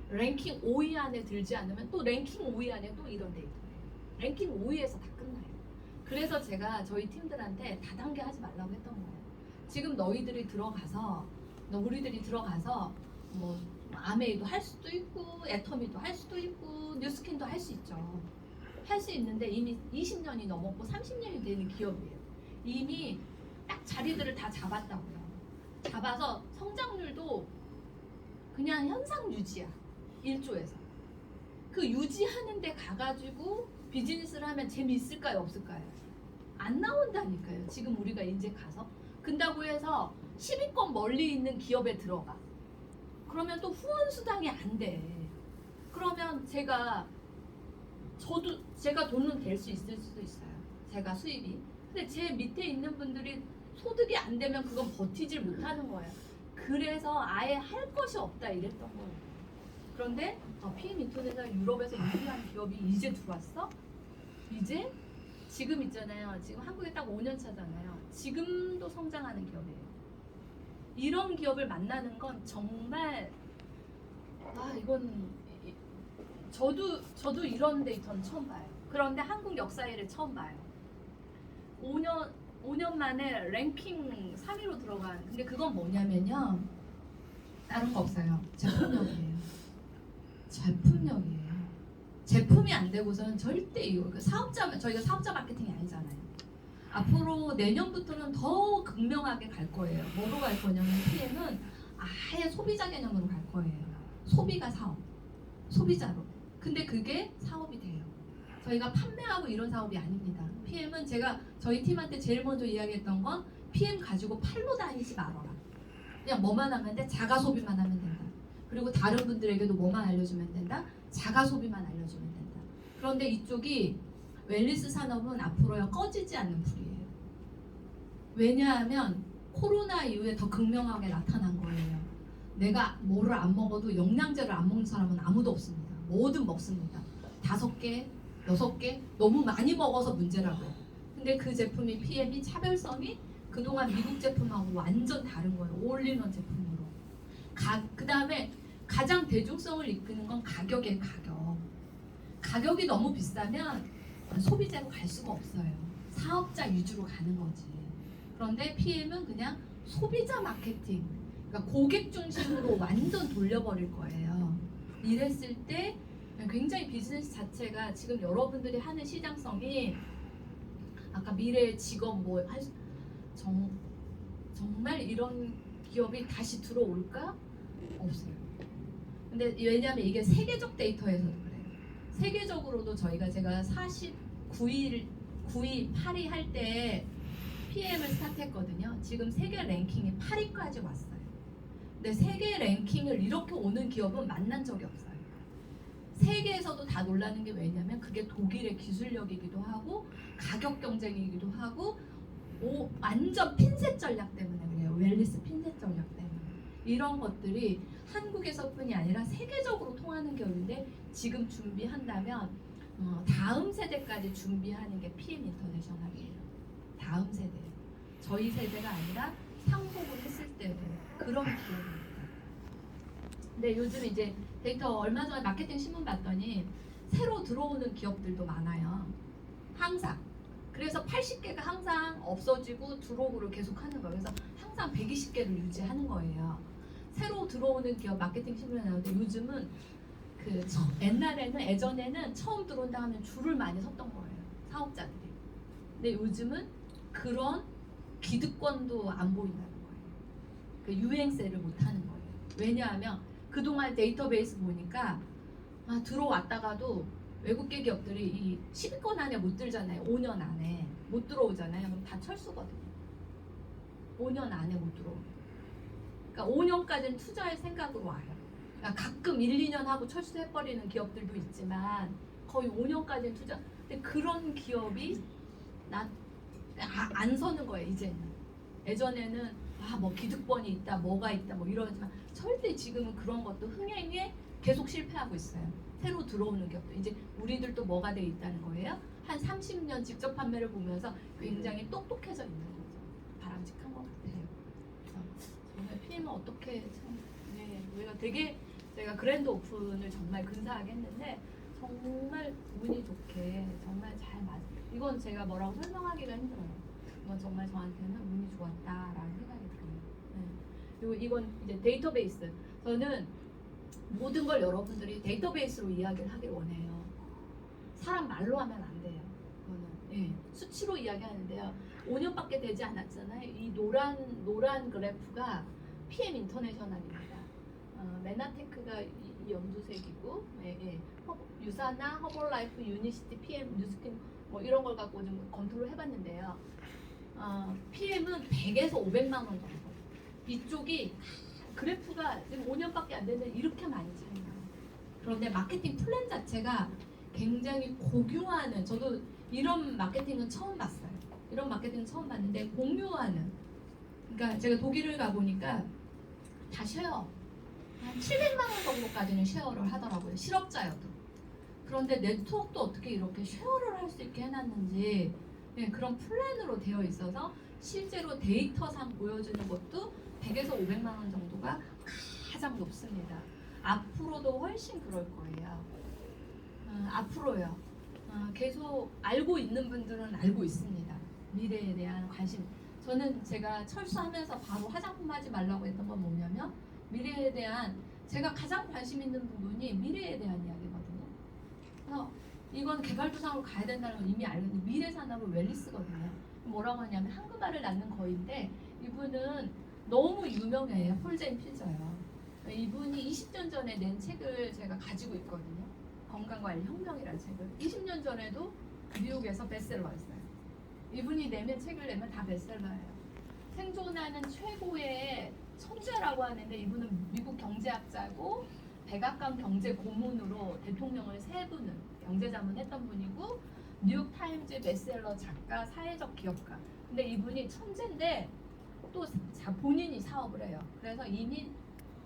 랭킹 5위 안에 들지 않으면 또 랭킹 5위 안에 또 이런 데이터예요. 랭킹 5위에서 다 끝나요. 그래서 제가 저희 팀들한테 다단계 하지 말라고 했던 거예요. 지금 너희들이 들어가서, 우리들이 들어가서 뭐 아메이도 할 수도 있고 애터미도 할 수도 있고 뉴스킨도 할 수 있죠. 할 수 있는데 이미 20년이 넘었고 30년이 되는 기업이에요. 이미 딱 자리들을 다 잡았다고요. 잡아서 성장률도 그냥 현상 유지야. 1조에서. 그 유지하는 데 가가지고 비즈니스를 하면 재미있을까요? 없을까요? 안 나온다니까요. 지금 우리가 이제 가서. 근다고 해서 10위권 멀리 있는 기업에 들어가. 그러면 또 후원 수당이 안 돼. 그러면 제가 돈은 될 수 있을 수도 있어요. 제가 수입이. 근데 제 밑에 있는 분들이 소득이 안 되면 그건 버티질 못하는 거예요. 그래서 아예 할 것이 없다 이랬던 거예요. 그런데 PM 인터넷에서 유럽에서 유리한 기업이 이제 들어왔어? 이제? 지금 있잖아요. 지금 한국에 딱 5년 차잖아요. 지금도 성장하는 기업이에요. 이런 기업을 만나는 건 정말 이건 저도 이런 데이터는 처음 봐요. 그런데 한국 역사에를 처음 봐요. 5년 만에 랭킹 3위로 들어간. 근데 그건 뭐냐면요. 다른 거 없어요. 제품력이에요. 제품력이에요. 제품이 안 되고서는 절대 이거 저희가 사업자 마케팅이 아니잖아요. 앞으로 내년부터는 더 극명하게 갈 거예요. 뭐로 갈 거냐면 PM은 아예 소비자 개념으로 갈 거예요. 소비가 사업, 소비자로. 근데 그게 사업이 돼요. 저희가 판매하고 이런 사업이 아닙니다. PM은 제가 저희 팀한테 제일 먼저 이야기했던 건 PM 가지고 팔로 다니지 말아라. 그냥 뭐만 하면 돼? 자가 소비만 하면 된다. 그리고 다른 분들에게도 뭐만 알려주면 된다? 자가 소비만 알려주면 된다. 그런데 이쪽이 웰니스 산업은 앞으로요 꺼지지 않는 불이에요. 왜냐하면 코로나 이후에 더 극명하게 나타난 거예요. 내가 뭐를 안 먹어도 영양제를 안 먹는 사람은 아무도 없습니다. 뭐든 먹습니다. 5개, 6개 너무 많이 먹어서 문제라고요. 근데 그 제품이 PM이 차별성이 그동안 미국 제품하고 완전 다른 거예요. 올인원 제품으로. 그 다음에 가장 대중성을 이끄는 건 가격이에요. 가격이 너무 비싸면 소비자로 갈 수가 없어요. 사업자 위주로 가는 거지. 그런데 PM은 그냥 소비자 마케팅, 그러니까 고객 중심으로 완전 돌려버릴 거예요. 이랬을 때 굉장히 비즈니스 자체가 지금 여러분들이 하는 시장성이 아까 미래의 직업 정말 이런 기업이 다시 들어올까? 없어요. 근데 왜냐하면 이게 세계적 데이터에서 그래요. 세계적으로도 제가 49위, 8위 할 때 PM을 스타트했거든요. 지금 세계 랭킹이 8위까지 왔어요. 근데 세계 랭킹을 이렇게 오는 기업은 만난 적이 없어요. 세계에서도 다 놀라는 게 왜냐면 그게 독일의 기술력이기도 하고 가격 경쟁이기도 하고 완전 핀셋 전략 때문에 그래요. 웰니스 핀셋 전략 때문에. 이런 것들이 한국에서뿐이 아니라 세계적으로 통하는 기업인데 지금 준비한다면 다음 세대까지 준비하는 게 PM 인터내셔널이에요. 다음 세대. 저희 세대가 아니라 상속을 했을 때 그런 기업입니다. 근데 요즘 이제 데이터 얼마 전에 마케팅 신문 봤더니 새로 들어오는 기업들도 많아요. 항상. 그래서 80개가 항상 없어지고 들어오고를 계속 하는 거예요. 그래서 항상 120개를 유지하는 거예요. 새로 들어오는 기업 마케팅 신문에 나오는데 요즘은 예전에는 처음 들어온다 하면 줄을 많이 섰던 거예요. 사업자들이. 근데 요즘은 그런 기득권도 안 보인다는 거예요. 그 유행세를 못 하는 거예요. 왜냐하면 그동안 데이터베이스 보니까 들어왔다가도 외국계 기업들이 이 10위권 안에 못 들잖아요. 5년 안에 못 들어오잖아요. 그럼 다 철수거든요. 5년 안에 못 들어오면. 그러니까 5년까지는 투자할 생각으로 와요. 그러니까 가끔 1, 2년 하고 철수해버리는 기업들도 있지만 거의 5년까지는 투자. 근데 그런 기업이 안 서는 거예요. 이제는. 예전에는 뭐 기득권이 있다, 뭐가 있다, 뭐 이러지만 절대 지금은 그런 것도 흥행에 계속 실패하고 있어요. 새로 들어오는 기업도 이제 우리들도 뭐가 돼 있다는 거예요. 한 30년 직접 판매를 보면서 굉장히 똑똑해져 있는 거죠. 바람직한 것 같아요. 그래서 정말 피임은 어떻게 참, 네, 우리가 되게 제가 그랜드 오픈을 정말 근사하게 했는데 정말 운이 좋게 정말 잘 맞아요. 이건 제가 뭐라고 설명하기가 힘들어요. 이건 정말 저한테는 운이 좋았다라는 생각이 들어요. 네. 그리고 이건 이제 데이터베이스. 저는 모든 걸 여러분들이 데이터베이스로 이야기를 하길 원해요. 사람 말로 하면 안 돼요. 그거는 수치로 이야기하는데요. 5년밖에 되지 않았잖아요. 이 노란 그래프가 PM 인터내셔널입니다. 메나테크가 이 연두색이고, 유사나 허벌라이프, 유니시티, PM, 뉴스킨 뭐 이런 걸 갖고 좀 검토를 해봤는데요. PM은 100에서 500만 원 정도. 이쪽이 그래프가 지금 5년밖에 안 됐는데 이렇게 많이 차이나요. 그런데 마케팅 플랜 자체가 굉장히 고교화하는, 저도 이런 마케팅은 처음 봤어요. 이런 마케팅은 처음 봤는데 공유하는. 그러니까 제가 독일을 가보니까 다 쉐어. 한 700만 원 정도까지는 쉐어를 하더라고요. 실업자여도. 그런데 네트워크도 어떻게 이렇게 쉐어를 할 수 있게 해놨는지 그런 플랜으로 되어 있어서 실제로 데이터상 보여주는 것도 100에서 500만 원 정도가 가장 높습니다. 앞으로도 훨씬 그럴 거예요. 앞으로요. 계속 알고 있는 분들은 알고 있습니다. 미래에 대한 관심. 저는 제가 철수하면서 바로 화장품 하지 말라고 했던 건 뭐냐면 미래에 대한 제가 가장 관심 있는 부분이 미래에 대한 이야기거든요. 그래서 이건 개발도상으로 가야 된다는 건 이미 알겠는데 미래 산업은 웰리스거든요. 뭐라고 하냐면 한국말을 낳는 거인데 이분은 너무 유명해요. 폴제인 필저요. 이분이 20년 전에 낸 책을 제가 가지고 있거든요. 건강관리 혁명이라는 책을 20년 전에도 뉴욕에서 베스트셀러였어요. 이분이 책을 내면 다 베스트셀러예요. 생존하는 최고의 천재라고 하는데 이분은 미국 경제학자고 백악관 경제 고문으로 대통령을 3분을 경제자문했던 분이고 뉴욕타임즈 베스트셀러 작가, 사회적 기업가. 근데 이분이 천재인데 또 본인이 사업을 해요. 그래서 이미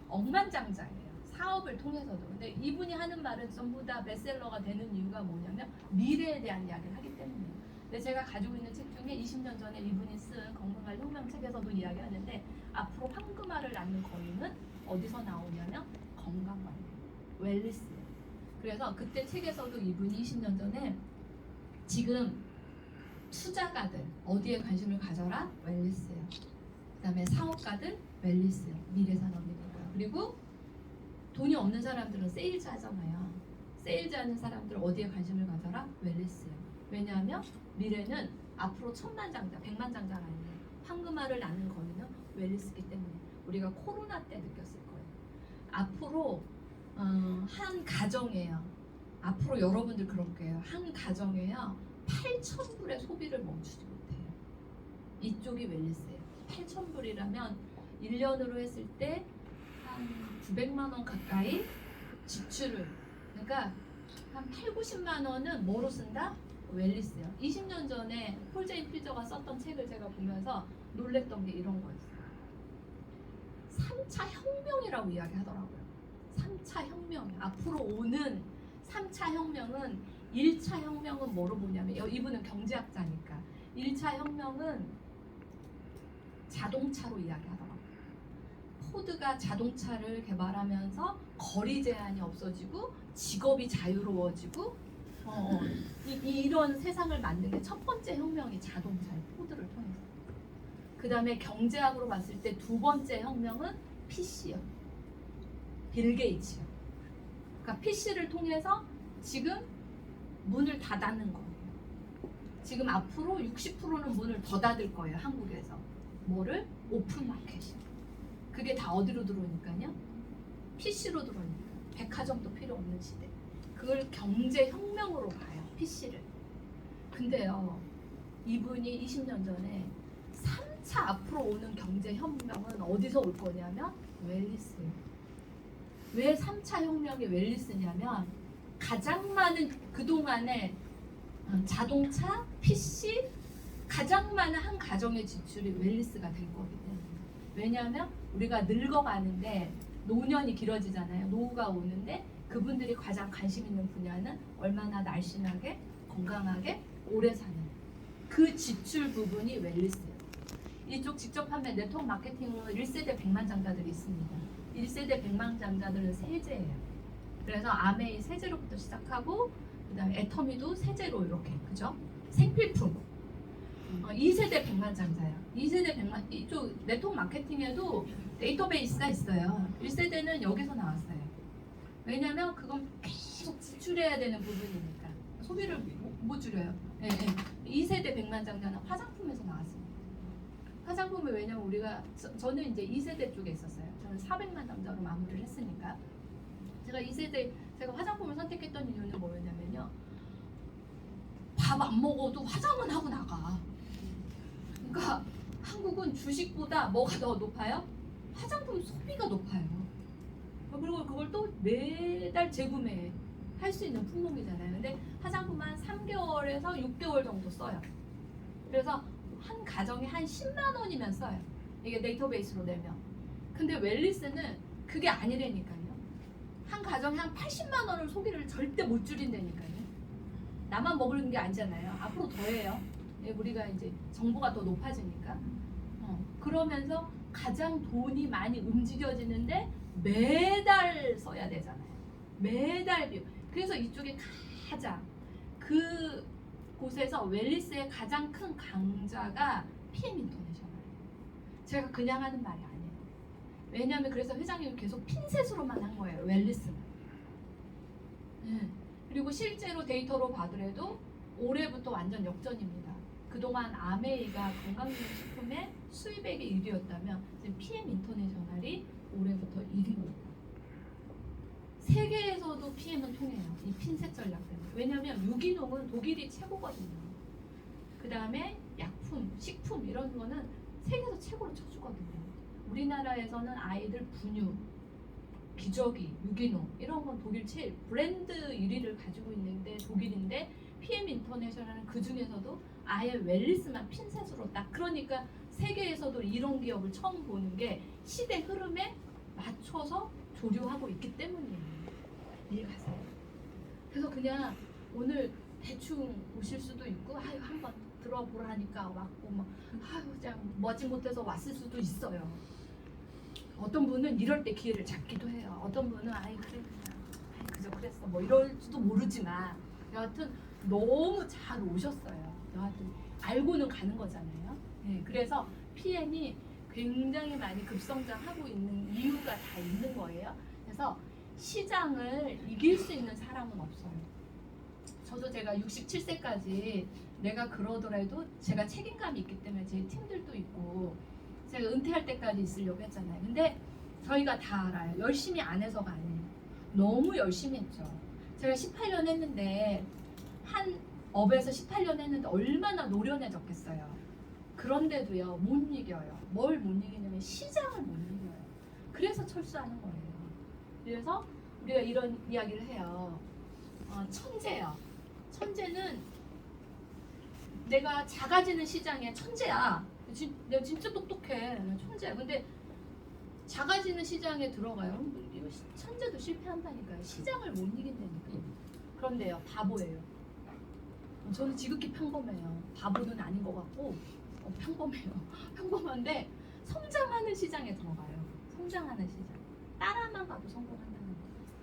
억만장자예요. 사업을 통해서도. 근데 이분이 하는 말은 전부 다 베스트셀러가 되는 이유가 뭐냐면 미래에 대한 이야기를 하기 때문이에요. 근데 제가 가지고 있는 책 중에 20년 전에 이분이 쓴 건강관리 혁명 책에서도 이야기하는데 앞으로 황금알을 낳는 거인은 어디서 나오냐면 건강관리, 웰리스. 그래서 그때 책에서도 이분이 20년 전에 지금 투자가들 어디에 관심을 가져라? 웰리스예요. 그 다음에 사업가들 웰리스예요. 미래산업이니까. 그리고 돈이 없는 사람들은 세일즈 하잖아요. 세일즈 하는 사람들 어디에 관심을 가져라? 웰리스예요. 왜냐하면 미래는 앞으로 천만장자, 백만장자가 아니에요. 황금알을 낳는 거는 웰리스기 때문에 우리가 코로나 때 느꼈을 거예요. 앞으로 한 가정에요. 앞으로 여러분들 그럴 거예요. 한 가정에요. 8,000불의 소비를 멈추지 못해요. 이쪽이 웰리스예요. 8,000불이라면 1년으로 했을 때 한 900만 원 가까이 지출을. 그러니까 한 8, 90만 원은 뭐로 쓴다? 웰리스요. 20년 전에 폴제인 필저가 썼던 책을 제가 보면서 놀랬던 게 이런 거였어요. 3차 혁명이라고 이야기하더라고요. 3차 혁명. 앞으로 오는 3차 혁명은 1차 혁명은 뭐로 보냐면 이분은 경제학자니까 1차 혁명은 자동차로 이야기하더라고요. 포드가 자동차를 개발하면서 거리 제한이 없어지고 직업이 자유로워지고 이런 세상을 만든 게 첫 번째 혁명이 자동차예요. 포드를 통해서. 그 다음에 경제학으로 봤을 때 두 번째 혁명은 PC요. 빌 게이츠요. 그러니까 PC를 통해서 지금 문을 닫는 거예요. 지금 앞으로 60%는 문을 더 닫을 거예요. 한국에서. 뭐를? 오픈 마켓이요. 그게 다 어디로 들어오니까요? PC로 들어오니까. 백화점도 필요 없는 시대. 그걸 경제혁명으로 봐요. PC를. 근데요. 이분이 20년 전에 3차 앞으로 오는 경제혁명은 어디서 올 거냐면 웰리스예요. 왜 3차 혁명이 웰리스냐면 가장 많은 그동안에 자동차, PC 가장 많은 한 가정의 지출이 웰리스가 될 거기 때문에. 왜냐하면 우리가 늙어가는데 노년이 길어지잖아요. 노후가 오는데 그분들이 가장 관심 있는 분야는 얼마나 날씬하게 건강하게 오래 사는 그 지출 부분이 웰리스예요. 이쪽 직접 판매 네트워크 마케팅은 1세대 백만장자들이 있습니다. 1세대 백만장자들은 세제예요. 그래서 아메이 세제로부터 시작하고 그다음에 애터미도 세제로 이렇게 그죠? 생필품 2세대 백만장자야. 2세대 백만 이쪽 네트워크 마케팅에도 데이터베이스가 있어요. 1세대는 여기서 나왔어요. 왜냐면 그건 계속 지출해야 되는 부분이니까 소비를 못 줄여요. 예, 예. 2세대 백만장자는 화장품에서 나왔습니다. 화장품은 왜냐면 우리가 저는 이제 2세대 쪽에 있었어요. 저는 400만 장자로 마무리를 했으니까 제가 2세대 제가 화장품을 선택했던 이유는 뭐였냐면요. 밥 안 먹어도 화장은 하고 나가. 그러니까 한국은 주식보다 뭐가 더 높아요? 화장품 소비가 높아요. 그리고 그걸 또 매달 재구매 할 수 있는 품목이잖아요. 근데 화장품 한 3개월에서 6개월 정도 써요. 그래서 한 가정에 한 10만 원이면 써요. 이게 데이터베이스로 내면. 근데 웰리스는 그게 아니라니까요. 한 가정에 한 80만 원을 소비를 절대 못 줄인다니까요. 나만 먹는 게 아니잖아요. 앞으로 더해요. 우리가 이제 정보가 더 높아지니까. 그러면서 가장 돈이 많이 움직여지는데 매달 써야 되잖아요. 매달 비용. 그래서 이쪽에 가장 그 곳에서 웰리스의 가장 큰 강자가 PM 인터내셔널. 제가 그냥 하는 말이 아니에요. 왜냐하면 그래서 회장님이 계속 핀셋으로만 한 거예요. 웰리스는. 그리고 실제로 데이터로 봐더라도 올해부터 완전 역전입니다. 그동안 아메이가 건강기능식품의 수입액이 1위였다면 지금 PM 인터내셔널이 올해부터 1위입니다. 세계에서도 PM은 통해요. 이 핀셋 전략 때문에. 왜냐하면 유기농은 독일이 최고거든요. 그 다음에 약품, 식품 이런 거는 세계에서 최고로 쳐주거든요. 우리나라에서는 아이들 분유, 기저귀, 유기농 이런 건 독일 제일 브랜드 1위를 가지고 있는데 독일인데 PM 인터내셔널은 그 중에서도 아예 웰리스만 핀셋으로 딱 그러니까 세계에서도 이런 기업을 처음 보는 게 시대 흐름에 맞춰서 조류하고 있기 때문이에요. 이해가세요? 그래서 그냥 오늘 대충 오실 수도 있고 아유 한번 들어보라니까 왔고 막 아유 그냥 머지 못해서 왔을 수도 있어요. 어떤 분은 이럴 때 기회를 잡기도 해요. 어떤 분은 아이 그래 그냥 아이 그저 그랬어 뭐 이럴지도 모르지만 여하튼 너무 잘 오셨어요. 여하튼 알고는 가는 거잖아요. 네, 그래서 PM이 굉장히 많이 급성장하고 있는 이유가 다 있는 거예요. 그래서 시장을 이길 수 있는 사람은 없어요. 저도 제가 67세까지 내가 그러더라도 제가 책임감이 있기 때문에 제 팀들도 있고 제가 은퇴할 때까지 있으려고 했잖아요. 근데 저희가 다 알아요. 열심히 안 해서가 아니에요. 너무 열심히 했죠. 제가 18년 했는데 한 업에서 18년 했는데 얼마나 노련해졌겠어요. 그런데도요 못 이겨요. 뭘 못 이기냐면 시장을 못 이겨요. 그래서 철수하는 거예요. 그래서 우리가 이런 이야기를 해요. 천재요. 천재는 내가 작아지는 시장에 천재야. 내가 진짜 똑똑해. 천재야. 근데 작아지는 시장에 들어가요. 이거 천재도 실패한다니까요. 시장을 못 이긴다니까요. 그런데요, 바보예요. 저는 지극히 평범해요. 바보는 아닌 것 같고 평범해요. 평범한데 성장하는 시장에 들어가요. 성장하는 시장. 따라만 가도 성공한다는 거.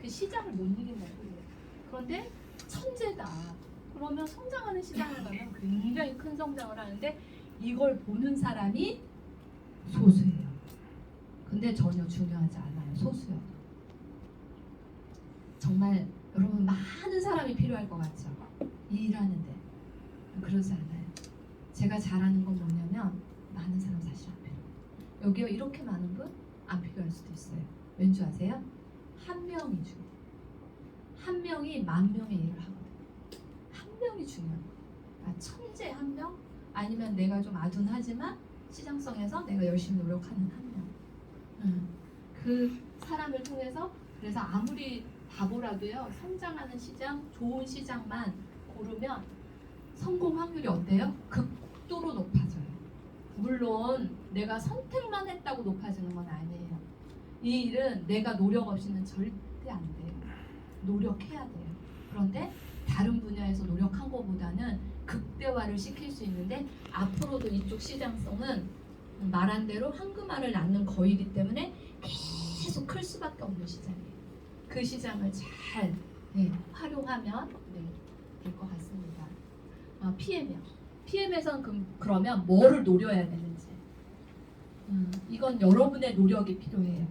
그 시장을 못 이긴다는 거예요. 그런데 천재다. 그러면 성장하는 시장에 가면 굉장히 큰 성장을 하는데 이걸 보는 사람이 소수예요. 근데 전혀 중요하지 않아요. 소수요. 정말 여러분 많은 사람이 필요할 것 같죠? 일하는데 그러지 않아요. 제가 잘하는 건 뭐냐면 많은 사람 사실 안 필요해요. 여기요 이렇게 많은 분 안 필요할 수도 있어요. 왠지 아세요? 한 명이 중요해요. 한 명이 만 명의 일을 하거든요. 한 명이 중요한 거예요. 천재 한 명 아니면 내가 좀 아둔하지만 시장성에서 내가 열심히 노력하는 한 명. 그 사람을 통해서 그래서 아무리 바보라도요 성장하는 시장, 좋은 시장만 고르면 성공 확률이 어때요? 극도로 높아져요. 물론 내가 선택만 했다고 높아지는 건 아니에요. 이 일은 내가 노력 없이는 절대 안 돼요. 노력해야 돼요. 그런데 다른 분야에서 노력한 것보다는 극대화를 시킬 수 있는데 앞으로도 이쪽 시장성은 말한 대로 황금알을 낳는 거이기 때문에 계속 클 수밖에 없는 시장이에요. 그 시장을 잘 활용하면 될 것 같습니다. PM이요. PM에서는 그러면 뭐를 노려야 되는지 이건 여러분의 노력이 필요해요.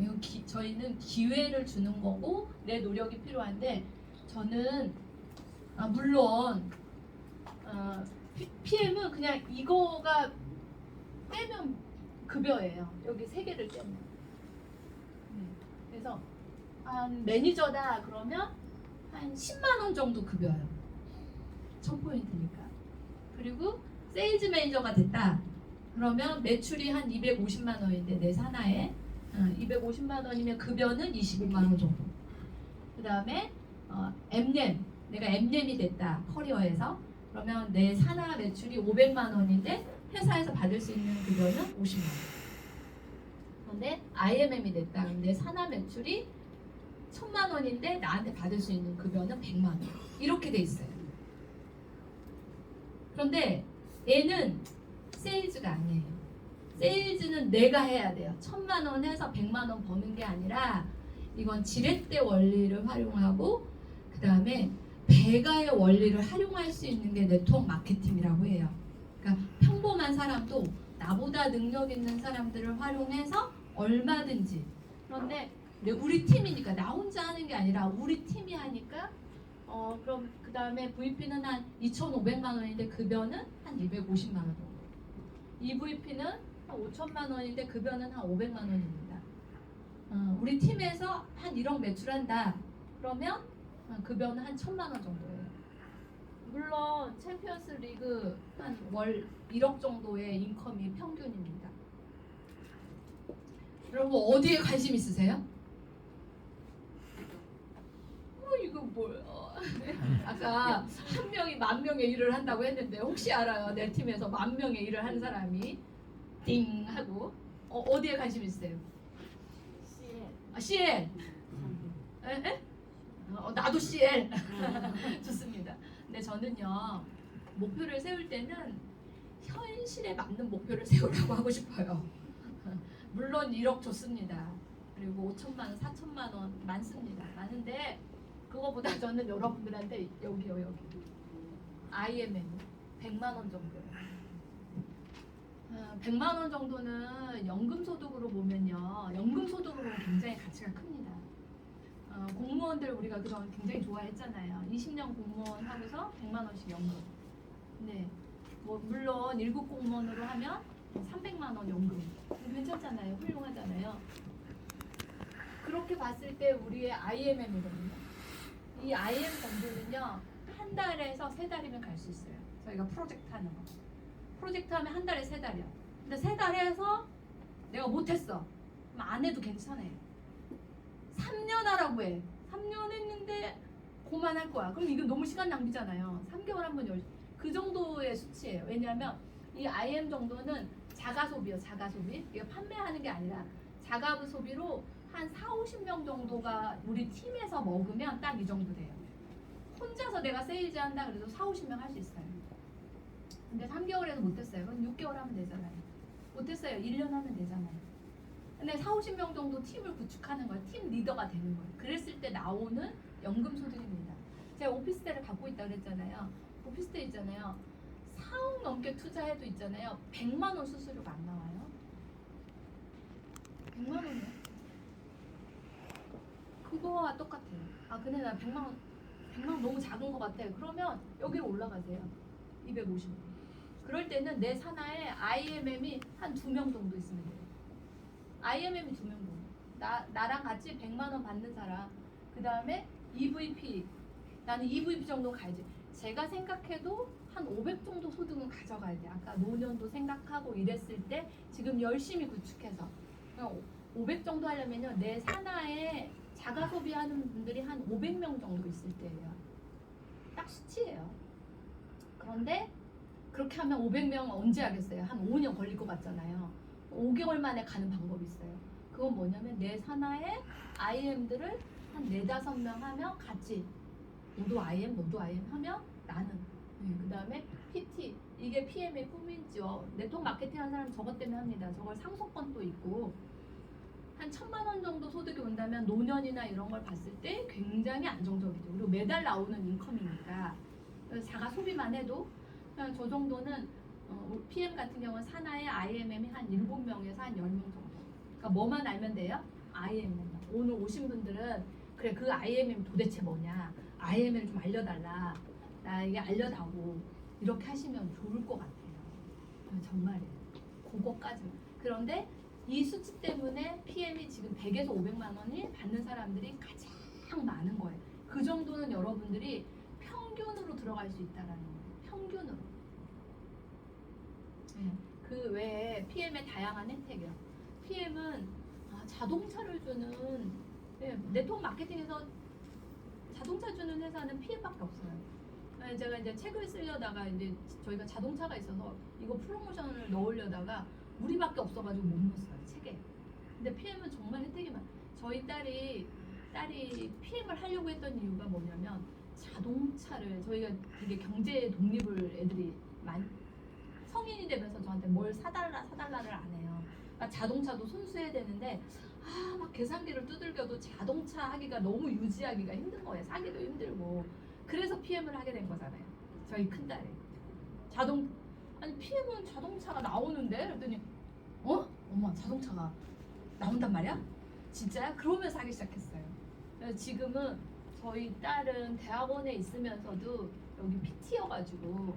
이건 저희는 기회를 주는 거고 내 노력이 필요한데 저는 물론 PM은 그냥 이거가 빼면 급여예요. 여기 세 개를 빼면. 그래서 매니저다 그러면 한 10만 원 정도 급여요. 1000포인트니까. 그리고 세일즈 매니저가 됐다. 그러면 매출이 한 250만 원인데 내 산하에 250만 원이면 급여는 25만 원 정도. 그 다음에 Mnem 내가 Mnem이 됐다 커리어에서 그러면 내 산하 매출이 500만 원인데 회사에서 받을 수 있는 급여는 50만 원. 그런데 IMM이 됐다. 근데 산하 매출이 1000만 원인데 나한테 받을 수 있는 급여는 100만 원. 이렇게 돼 있어요. 그런데 얘는 세일즈가 아니에요. 세일즈는 내가 해야 돼요. 1000만 원 해서 100만 원 버는 게 아니라 이건 지렛대 원리를 활용하고 그 다음에 배가의 원리를 활용할 수 있는 게 네트워크 마케팅이라고 해요. 그러니까 평범한 사람도 나보다 능력 있는 사람들을 활용해서 얼마든지. 그런데 우리 팀이니까 나 혼자 하는 게 아니라 우리 팀이 하니까 그럼 그 다음에 VP는 한 2,500만 원인데 급여는 한 250만 원 정도. EVP는 한 5천만 원인데 급여는 한 500만 원입니다. 우리 팀에서 한 1억 매출한다. 그러면 급여는 한 1,000만 원 정도예요. 물론 챔피언스 리그 한 월 1억 정도의 인컴이 평균입니다. 여러분 어디에 관심 있으세요? 이거 뭐야? 아까 한 명이 10,000명의 일을 한다고 했는데 혹시 알아요? 내 팀에서 10,000명의 일을 한 사람이 띵 하고 어디에 관심 있으세요? CL. 에? 나도 CL. 좋습니다. 근데 저는요 목표를 세울 때는 현실에 맞는 목표를 세우려고 하고 싶어요. 물론 1억 좋습니다. 그리고 5천만 원, 4천만 원 많습니다. 많은데 그거보다 저는 여러분들한테 여기요. IMM 100만 원 정도요. 100만 원 정도는 연금소득으로 보면요. 연금소득으로 보면 굉장히 가치가 큽니다. 공무원들 우리가 그런 굉장히 좋아했잖아요. 20년 공무원 하고서 100만 원씩 연금. 네. 뭐 물론 1급 공무원으로 하면 300만 원 연금. 괜찮잖아요. 훌륭하잖아요. 그렇게 봤을 때 우리의 IMM이거든요. 이 IM 정도는요. 한 달에서 3달이면 갈 수 있어요. 저희가 프로젝트 하는 거. 프로젝트 하면 한 달에 3달이요. 근데 3달 해서 내가 못했어. 그럼 안 해도 괜찮아요. 3년 하라고 해. 3년 했는데 그만할 거야. 그럼 이거 너무 시간 낭비잖아요. 3개월 한번 그 정도의 수치예요. 왜냐하면 이 IM 정도는 자가 소비요. 자가 소비. 이거 판매하는 게 아니라 자가 소비로 한 40-50명 정도가 우리 팀에서 먹으면 딱 이 정도 돼요. 혼자서 내가 세일즈 한다 그래도 40-50명 할 수 있어요. 근데 3개월에도 못했어요. 그럼 6개월 하면 되잖아요. 못했어요. 1년 하면 되잖아요. 근데 40-50명 정도 팀을 구축하는 거예요. 팀 리더가 되는 거예요. 그랬을 때 나오는 연금 소득입니다. 제가 오피스텔을 갖고 있다고 그랬잖아요. 오피스텔 있잖아요. 4억 넘게 투자해도 있잖아요. 100만 원 수수료가 안 나와요. 100만 원이요. 그거와 똑같아요. 근데 나 100만 원 너무 작은 것 같아. 그러면 여기로 올라가세요. 250원. 그럴 때는 내 산하에 IMM이 한 2명 정도 있으면 돼요. IMM이 2명 정도. 나랑 같이 100만 원 받는 사람. 그 다음에 EVP. 나는 EVP 정도 가야지. 제가 생각해도 한 500 정도 소득은 가져가야 돼. 아까 노년도 생각하고 이랬을 때 지금 열심히 구축해서 500 정도 하려면요 내 산하에 자가 소비하는 분들이 한 500명 정도 있을 때예요. 딱 수치예요. 그런데 그렇게 하면 500명 언제 하겠어요? 한 5년 걸릴 것 같잖아요. 5개월 만에 가는 방법이 있어요. 그건 뭐냐면 내 산하에 IM들을 한 4, 5명 하면 같이 너도 IM, 너도 IM 하면 나는 그 다음에 PT 이게 PM의 꿈이죠. 네트워크 마케팅 하는 사람 저것 때문에 합니다. 저걸 상속권도 있고 한 1,000만 원 정도 소득이 온다면 노년이나 이런 걸 봤을 때 굉장히 안정적이죠. 그리고 매달 나오는 인컴이니까 자가 소비만 해도 그냥 저 정도는 PM 같은 경우는 산하에 IMM이 한 7명에서 한 10명 정도. 그러니까 뭐만 알면 돼요? IMM. 오늘 오신 분들은 그래 그 IMM 도대체 뭐냐? IMM을 좀 알려달라. 나에게 알려다오. 이렇게 하시면 좋을 것 같아요. 정말이에요. 그거까지만. 그런데 이 수치 때문에 PM이 지금 100에서 500만 원을 받는 사람들이 가장 많은 거예요. 그 정도는 여러분들이 평균으로 들어갈 수 있다라는 거예요. 평균으로. 네. 그 외에 PM의 다양한 혜택이요. PM은 자동차를 주는 네트워크 마케팅에서 자동차 주는 회사는 PM밖에 없어요. 제가 이제 책을 쓰려다가 이제 저희가 자동차가 있어서 이거 프로모션을 넣으려다가 우리밖에 없어가지고 못 넣었어요 책에. 근데 PM은 정말 혜택이 많아요. 저희 딸이 PM을 하려고 했던 이유가 뭐냐면 자동차를 저희가 되게 경제 독립을 애들이 성인이 되면서 저한테 뭘 사달라를 안 해요. 그러니까 자동차도 손수해야 되는데 막 계산기를 두들겨도 자동차 하기가 너무 유지하기가 힘든 거예요. 사기도 힘들고. 그래서 PM을 하게 된 거잖아요. 저희 큰딸이. 아니 PM은 자동차가 나오는데? 그랬더니 엄마 자동차가 나온단 말이야? 진짜야? 그러면서 하기 시작했어요. 그래서 지금은 저희 딸은 대학원에 있으면서도 여기 PT여가지고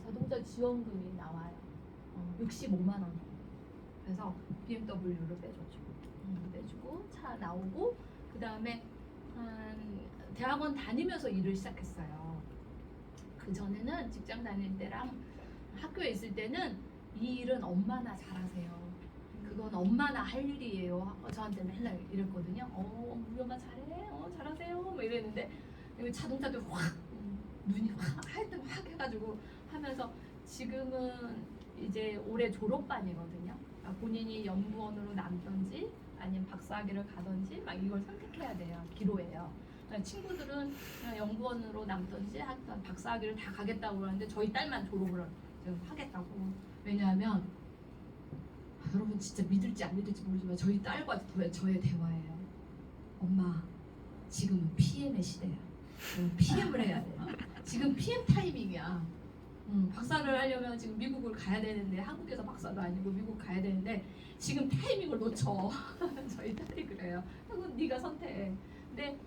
자동차 지원금이 나와요. 65만 원. 그래서 BMW로 빼주고 차 나오고 그 다음에 대학원 다니면서 일을 시작했어요. 그 전에는 직장 다닐 때랑 학교에 있을 때는 이 일은 엄마나 잘하세요. 그건 엄마나 할 일이에요. 저한테 맨날 이랬거든요. 우리 엄마 잘해. 잘하세요. 뭐 이랬는데 자동차도 확 눈이 하여튼 확 해가지고 하면서 지금은 이제 올해 졸업반이거든요. 그러니까 본인이 연구원으로 남던지 아니면 박사학위를 가던지 막 이걸 선택해야 돼요. 기로예요. 친구들은 그냥 연구원으로 남던지 하여튼 박사학위를 다 가겠다고 그러는데 저희 딸만 졸업을 지금 하겠다고. 왜냐하면 여러분 진짜 믿을지 안 믿을지 모르지만 저희 딸과 저의 대화예요. 엄마 지금은 PM의 시대야. PM을 해야 돼. 지금 PM 타이밍이야. 박사를 하려면 지금 미국을 가야 되는데 한국에서 박사도 아니고 미국 가야 되는데 지금 타이밍을 놓쳐. 저희 딸이 그래요. 그건 네가 선택해. 근데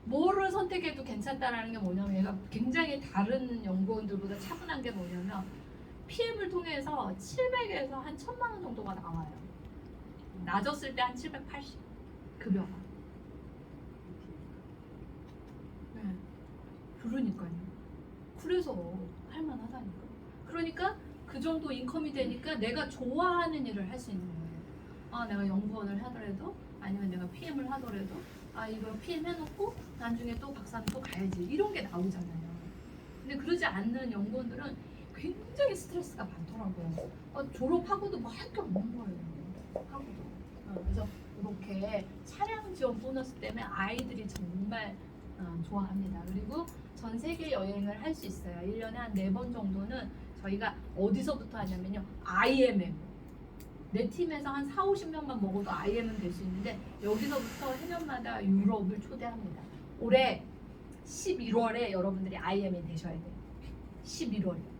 뭐를 선택해도 괜찮다라는 게 뭐냐면 얘가 굉장히 다른 연구원들보다 차분한 게 뭐냐면 PM을 통해서 700에서 한 1,000만 원 정도가 나와요. 낮았을 때 한 780 급여가. 네. 그러니까요. 그래서 할만하다니까. 그러니까 그 정도 인컴이 되니까 내가 좋아하는 일을 할 수 있는 거예요. 내가 연구원을 하더라도 아니면 내가 PM을 하더라도 이거 PM 해놓고 나중에 또 박사는 또 가야지 이런 게 나오잖아요. 근데 그러지 않는 연구원들은 굉장히 스트레스가 많더라고요. 졸업하고도 뭐 할 게 없는 거예요. 그래서 이렇게 차량 지원 보너스 때문에 아이들이 정말 좋아합니다. 그리고 전 세계 여행을 할 수 있어요. 1년에 한 4번 정도는 저희가 어디서부터 하냐면요. IMM. 내 팀에서 한 4, 50명만 먹어도 IM은 될 수 있는데 여기서부터 해년마다 유럽을 초대합니다. 올해 11월에 여러분들이 IM이 되셔야 돼요. 11월이요.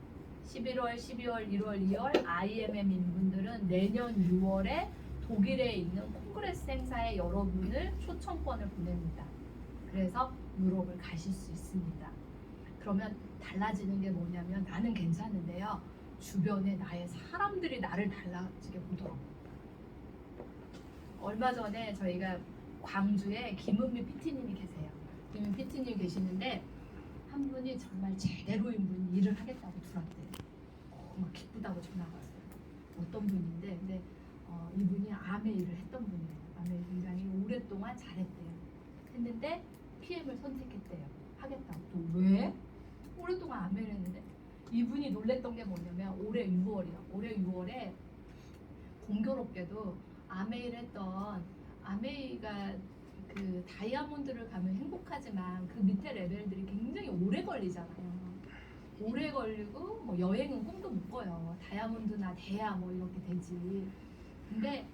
11월, 12월, 1월, 2월 IMM인 분들은 내년 6월에 독일에 있는 콩그레스 행사에 여러분을 초청권을 보냅니다. 그래서 유럽을 가실 수 있습니다. 그러면 달라지는 게 뭐냐면 나는 괜찮은데요. 주변에 나의 사람들이 나를 달라지게 보더라고요. 얼마 전에 저희가 광주에 김은미 PT님이 계세요. 김은미 PT님이 계시는데 한 분이 정말 제대로인 분이 일을 하겠다고 들어왔대요. 막 기쁘다고 전화가 왔어요. 어떤 분인데, 근데 이분이 암의 일을 했던 분이에요. 암의 일을 굉장히 오랫동안 잘했대요. 했는데 PM을 선택했대요. 하겠다고. 또 왜? 오랫동안 암의 일을 했는데 이분이 놀랬던 게 뭐냐면 올해 6월이요. 올해 6월에 공교롭게도 아메이를 했던 아메이가 그 다이아몬드를 가면 행복하지만 그 밑에 레벨들이 굉장히 오래 걸리잖아요. 오래 걸리고 뭐 여행은 꿈도 못 꿔요. 다이아몬드나 대야 뭐 이렇게 되지. 근데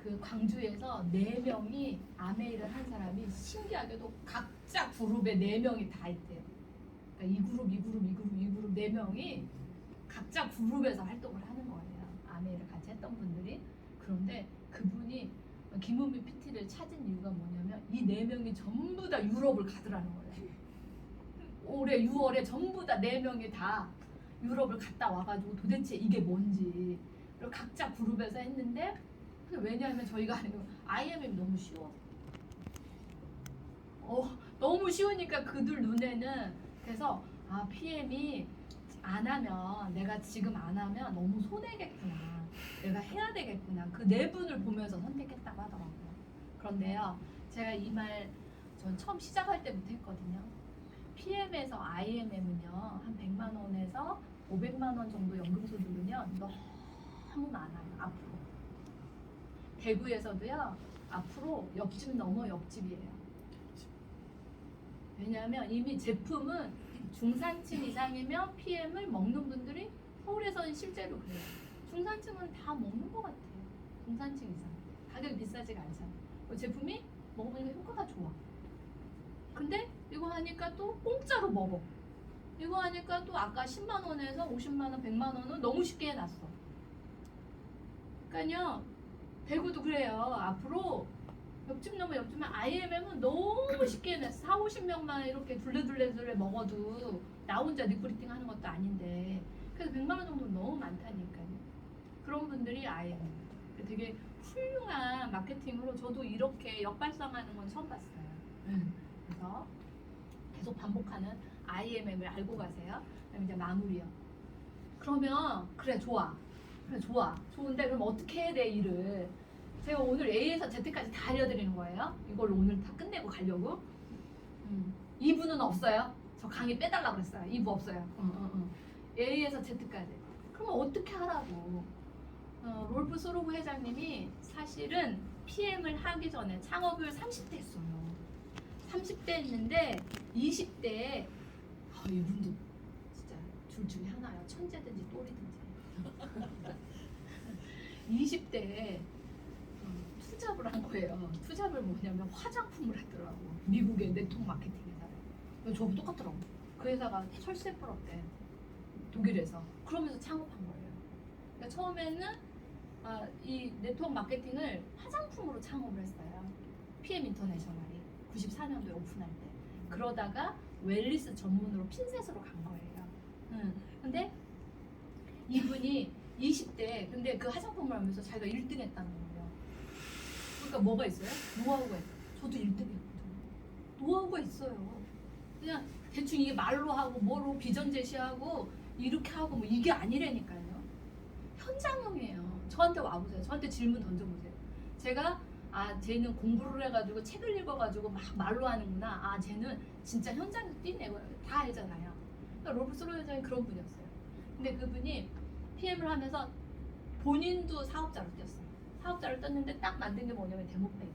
그 광주에서 4명이 아메이를 한 사람이 신기하게도 각자 그룹에 4명이 다 있대요. 그러니까 이 그룹, 이 그룹, 이 그룹, 이 그룹 4명이 각자 그룹에서 활동을 하는 거예요. 아메이를 같이 했던 분들이. 그런데 그분이 김은미 PT를 찾은 이유가 뭐냐면 이 4명이 전부 다 유럽을 가더라는 거예요. 올해 6월에 전부 다 4명이 다 유럽을 갔다 와가지고 도대체 이게 뭔지 각자 그룹에서 했는데 왜냐하면 저희가 하는 거 IMM이 너무 쉬워. 너무 쉬우니까 그들 눈에는 그래서 PM이 안 하면 내가 지금 안 하면 너무 손해겠구나. 내가 해야 되겠구나. 그 4분을 보면서 선택했다고 하더라고요. 그런데요, 제가 이 말 전 처음 시작할 때부터 했거든요. PM에서 IMM은요 한 100만 원에서 500만 원 정도 연금소득은요 너무 많아요. 앞으로 대구에서도요 앞으로 옆집 넘어 옆집이에요. 왜냐하면 이미 제품은 중산층 이상이면 PM을 먹는 분들이 서울에서는 실제로 그래요. 중산층은 다 먹는 것 같아요. 중산층 이상 가격이 비싸지가 않잖아요. 제품이 먹으니까 효과가 좋아. 근데 이거 하니까 또 공짜로 먹어. 이거 하니까 또 아까 10만 원에서 50만 원, 100만 원은 너무 쉽게 해놨어. 그러니까요 대구도 그래요. 앞으로 옆집 넘어 옆집만 IMM은 너무 쉽게 해놨어. 4, 50명만 이렇게 둘레 먹어도 나 혼자 리프리팅 하는 것도 아닌데 그래서 100만 원 정도는 너무 많다니까요. 그런 분들이 IMM 되게 훌륭한 마케팅으로 저도 이렇게 역발상하는 건 처음 봤어요. 그래서 계속 반복하는 IMM을 알고 가세요. 그다음에 이제 마무리요. 그러면 그래 좋아. 그래 좋아. 좋은데 그럼 어떻게 해야 돼 일을? 제가 오늘 A에서 Z까지 다 알려드리는 거예요. 이걸 오늘 다 끝내고 가려고. 2부는 없어요. 저 강의 빼달라고 그랬어요. 2부 없어요. A에서 Z까지. 그럼 어떻게 하라고? 롤프 소로브 회장님이 사실은 PM을 하기 전에 창업을 30대 했어요. 30대 했는데 20대에 이분도 진짜 둘 중에 하나야. 천재든지 또리든지. 20대에 투잡을 한 거예요. 투잡을 뭐냐면 화장품을 했더라고. 미국의 네트워크 마케팅 회사에. 저하고 똑같더라고. 그 회사가 철새 풀었대. 독일에서. 그러면서 창업한 거예요. 그러니까 처음에는 이 네트워크 마케팅을 화장품으로 창업을 했어요. PM 인터내셔널이 94년도에 오픈할 때. 그러다가 웰리스 전문으로 핀셋으로 간 거예요. 근데 이분이 20대 근데 그 화장품을 하면서 자기가 1등 했다는 거예요. 그러니까 뭐가 있어요? 노하우가 있어요. 저도 1등 했거든요. 노하우가 있어요. 그냥 대충 이게 말로 하고 뭐로 비전 제시하고 이렇게 하고 뭐 이게 아니라니까요. 현장형이에요. 저한테 와보세요. 저한테 질문 던져보세요. 제가 쟤는 공부를 해가지고 책을 읽어가지고 막 말로 하는구나. 쟤는 진짜 현장에서 뛰내고 다 알잖아요. 그러니까 롤프 소로 회장이 그런 분이었어요. 근데 그분이 PM을 하면서 본인도 사업자로 뛰었어요. 사업자로 떴는데 딱 만든 게 뭐냐면 데모페이퍼.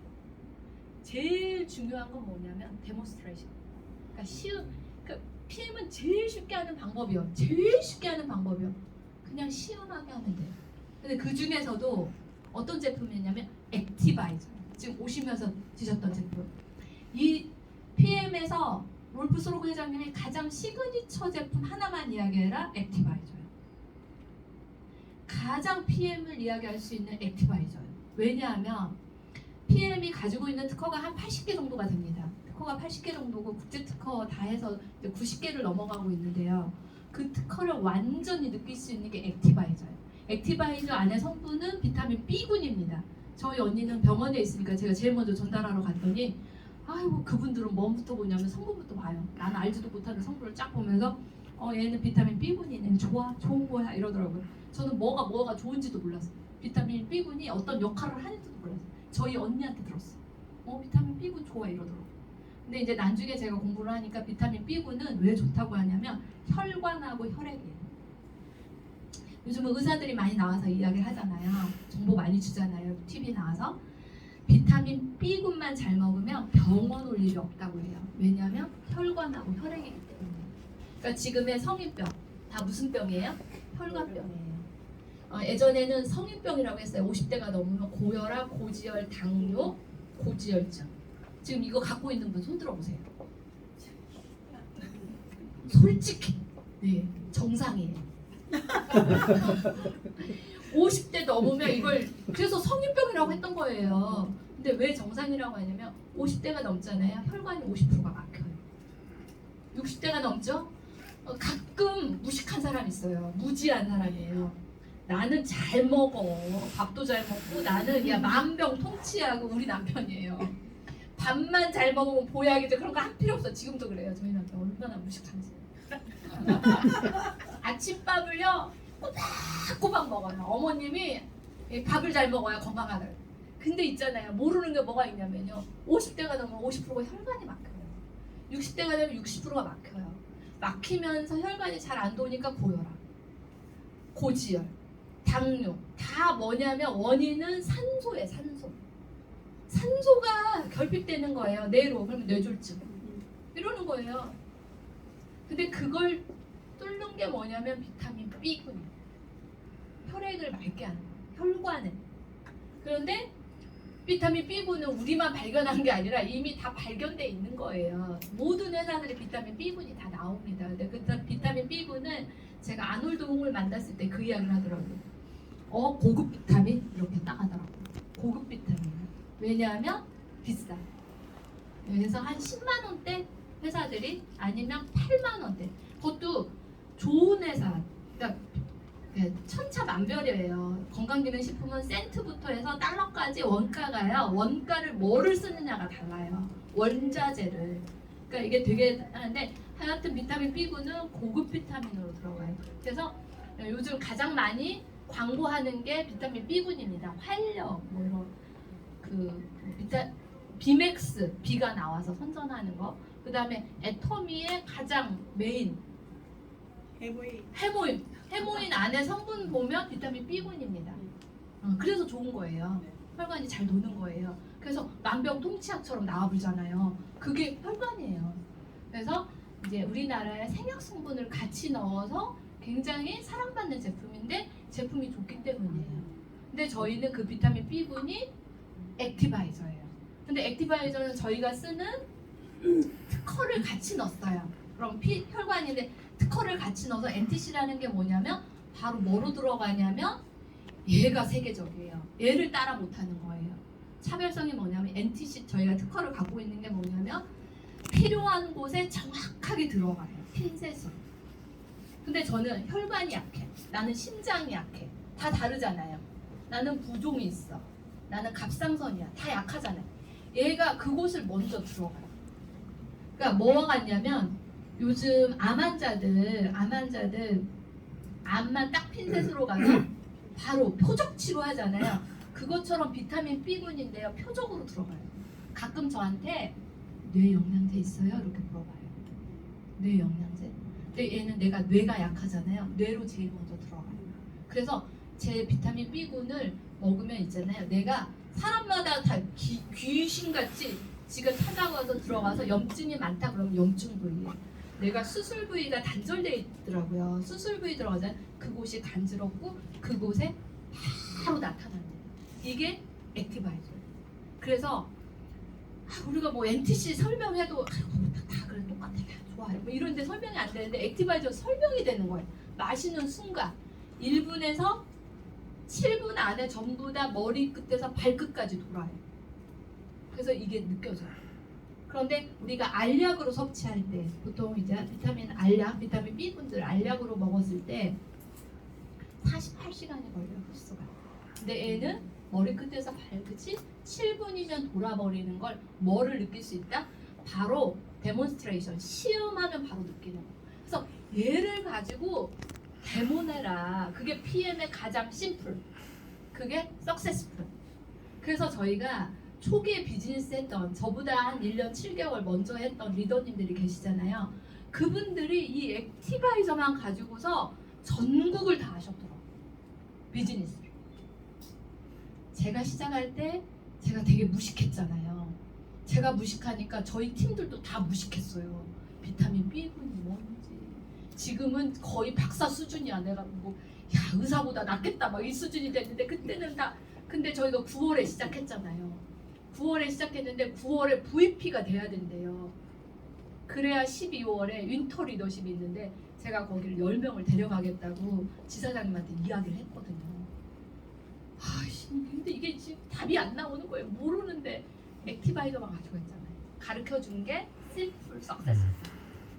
제일 중요한 건 뭐냐면 데모스트레이션. 그러니까 PM은 제일 쉽게 하는 방법이요. 제일 쉽게 하는 방법이요. 그냥 시음하게 하면 돼요. 근데 그 중에서도 어떤 제품이냐면 액티바이저. 지금 오시면서 드셨던 제품. 이 PM에서 롤프 소로그 회장님이 가장 시그니처 제품 하나만 이야기해라. 액티바이저요. 가장 PM을 이야기할 수 있는 액티바이저요. 왜냐하면 PM이 가지고 있는 특허가 한 80개 정도가 됩니다. 특허가 80개 정도고 국제 특허 다 해서 이제 90개를 넘어가고 있는데요. 그 특허를 완전히 느낄 수 있는 게 액티바이저예요. 액티바이저 안에 성분은 비타민 B군입니다. 저희 언니는 병원에 있으니까 제가 제일 먼저 전달하러 갔더니 아이고 그분들은 뭐부터 보냐면 성분부터 봐요. 나는 알지도 못하는 성분을 쫙 보면서 얘는 비타민 B군이네, 좋아, 좋은 거야 이러더라고요. 저는 뭐가 좋은지도 몰랐어요. 비타민 B군이 어떤 역할을 하는지도 몰랐어요. 저희 언니한테 들었어. 비타민 B군 좋아 이러더라고요. 근데 이제 나중에 제가 공부를 하니까 비타민 B군은 왜 좋다고 하냐면 혈관하고 혈액이에요. 요즘은 의사들이 많이 나와서 이야기를 하잖아요. 정보 많이 주잖아요. TV 나와서. 비타민 B군만 잘 먹으면 병원 올 일이 없다고 해요. 왜냐하면 혈관하고 혈액이기 때문에. 그러니까 지금의 성인병 다 무슨 병이에요? 혈관병이에요. 예전에는 성인병이라고 했어요. 50대가 넘으면 고혈압, 고지혈, 당뇨, 고지혈증. 지금 이거 갖고 있는 분 손 들어보세요. 솔직히 네, 정상이에요. 50대 넘으면 이걸 그래서 성인병이라고 했던 거예요. 근데 왜 정상이라고 하냐면 50대가 넘잖아요. 혈관이 50%가 막혀요. 60대가 넘죠? 가끔 무식한 사람 있어요. 무지한 사람이에요. 나는 잘 먹어. 밥도 잘 먹고 나는 야 만병통치약은 우리 남편이에요. 밥만 잘 먹으면 보약이죠. 그런 거 할 필요 없어. 지금도 그래요. 저희 남편 얼마나 무식한지. 아침밥을요 꼬박꼬박 먹어요. 어머님이 밥을 잘 먹어야 건강하다. 근데 있잖아요. 모르는 게 뭐가 있냐면요. 50대가 넘으면 50%가 혈관이 막혀요. 60대가 되면 60%가 막혀요. 막히면서 혈관이 잘 안 도니까 고혈압, 고지혈, 당뇨 다 뭐냐면 원인은 산소예요. 산소가 결핍되는 거예요. 뇌로. 그러면 뇌졸중 이러는 거예요. 근데 그걸 뚫는 게 뭐냐면 비타민 B군이에요. 혈액을 맑게 하는 거예요. 혈관을. 그런데 비타민 B군은 우리만 발견한 게 아니라 이미 다 발견돼 있는 거예요. 모든 회사들이 비타민 B군이 다 나옵니다. 근데 그 비타민 B군은 제가 아놀드 홍을 만났을 때 그 이야기를 하더라고요. 고급 비타민 이렇게 딱 하더라고요. 고급 비타민. 왜냐하면 비싸. 그래서 한 10만 원대 회사들이 아니면 8만 원대. 그것도 좋은 회사. 그러니까 천차만별이에요. 건강기능식품은 센트부터 해서 달러까지 원가가요. 원가를 뭐를 쓰느냐가 달라요. 원자재를. 그러니까 이게 되게 하는데 하여튼 비타민 B군은 고급 비타민으로 들어가요. 그래서 요즘 가장 많이 광고하는 게 비타민 B군입니다. 활력 뭐 이런 비맥스 B가 나와서 선전하는 거. 그 다음에 애터미의 가장 메인 해모인 안에 성분 보면 비타민 B군입니다. 그래서 좋은 거예요. 혈관이 잘 도는 거예요. 그래서 만병통치약처럼 나와불잖아요. 그게 혈관이에요. 그래서 이제 우리나라에 생약 성분을 같이 넣어서 굉장히 사랑받는 제품인데 제품이 좋기 때문이에요. 근데 저희는 그 비타민 B군이 액티바이저예요. 근데 액티바이저는 저희가 쓰는 특허를 같이 넣었어요. 그럼 혈관인데 특허를 같이 넣어서 NTC라는 게 뭐냐면 바로 뭐로 들어가냐면 얘가 세계적이에요. 얘를 따라 못하는 거예요. 차별성이 뭐냐면 NTC 저희가 특허를 갖고 있는 게 뭐냐면 필요한 곳에 정확하게 들어가요. 핀셋으로. 근데 저는 혈관이 약해. 나는 심장이 약해. 다 다르잖아요. 나는 부종이 있어. 나는 갑상선이야. 다 약하잖아요. 얘가 그곳을 먼저 들어가요. 그러니까 뭐와 같냐면 요즘 암 환자들 암만 딱 핀셋으로 가서 바로 표적 치료하잖아요. 그것처럼 비타민 B군인데요. 표적으로 들어가요. 가끔 저한테 뇌 영양제 있어요? 이렇게 물어봐요. 뇌 영양제. 근데 얘는 뇌가 약하잖아요. 뇌로 제일 먼저 들어가요. 그래서 제 비타민 B군을 먹으면 있잖아요. 내가 사람마다 다 귀신같이 지가 찾아가서 들어가서 염증이 많다 그러면 염증 부위에 내가 수술 부위가 단절돼 있더라고요. 수술 부위 들어가잖아요. 그곳이 간지럽고 그곳에 바로 나타납니다. 이게 액티바이저예요. 그래서 우리가 뭐 NTC 설명해도 다 그래 똑같아 좋아요. 뭐 이런데 설명이 안 되는데 액티바이저 설명이 되는 거예요. 마시는 순간 1분에서 7분 안에 전부 다 머리 끝에서 발끝까지 돌아요. 그래서 이게 느껴져요. 그런데 우리가 알약으로 섭취할 때 보통 이제 비타민 B군들 알약으로 먹었을 때 48시간이 걸려요. 흡수가. 근데 얘는 머리끝에서 발끝이 7분이면 돌아버리는 걸 뭐를 느낄 수 있다? 바로 데몬스트레이션, 시음하면 바로 느끼는 거. 그래서 얘를 가지고 데모내라. 그게 PM의 가장 심플. 그게 석세스풀. 그래서 저희가 초기에 비즈니스 했던 저보다 한 1년 7개월 먼저 했던 리더님들이 계시잖아요. 그분들이 이 액티바이저만 가지고서 전국을 다 하셨더라고요. 비즈니스를. 제가 시작할 때 제가 되게 무식했잖아요. 제가 무식하니까 저희 팀들도 다 무식했어요. 비타민 B군이 뭔지. 지금은 거의 박사 수준이야. 내가 뭐 야 의사보다 낫겠다 막 이 수준이 됐는데 그때는 다. 근데 저희가 9월에 시작했잖아요. 9월에 시작했는데 9월에 VP가 돼야 된대요. 그래야 12월에 윈터 리더십이 있는데 제가 거기를 10명을 데려가겠다고 지사장님한테 이야기를 했거든요. 아씨, 근데 이게 지금 답이 안 나오는 거예요. 모르는데 액티바이저만 가지고 했잖아요. 가르쳐 준 게 심플 석세스.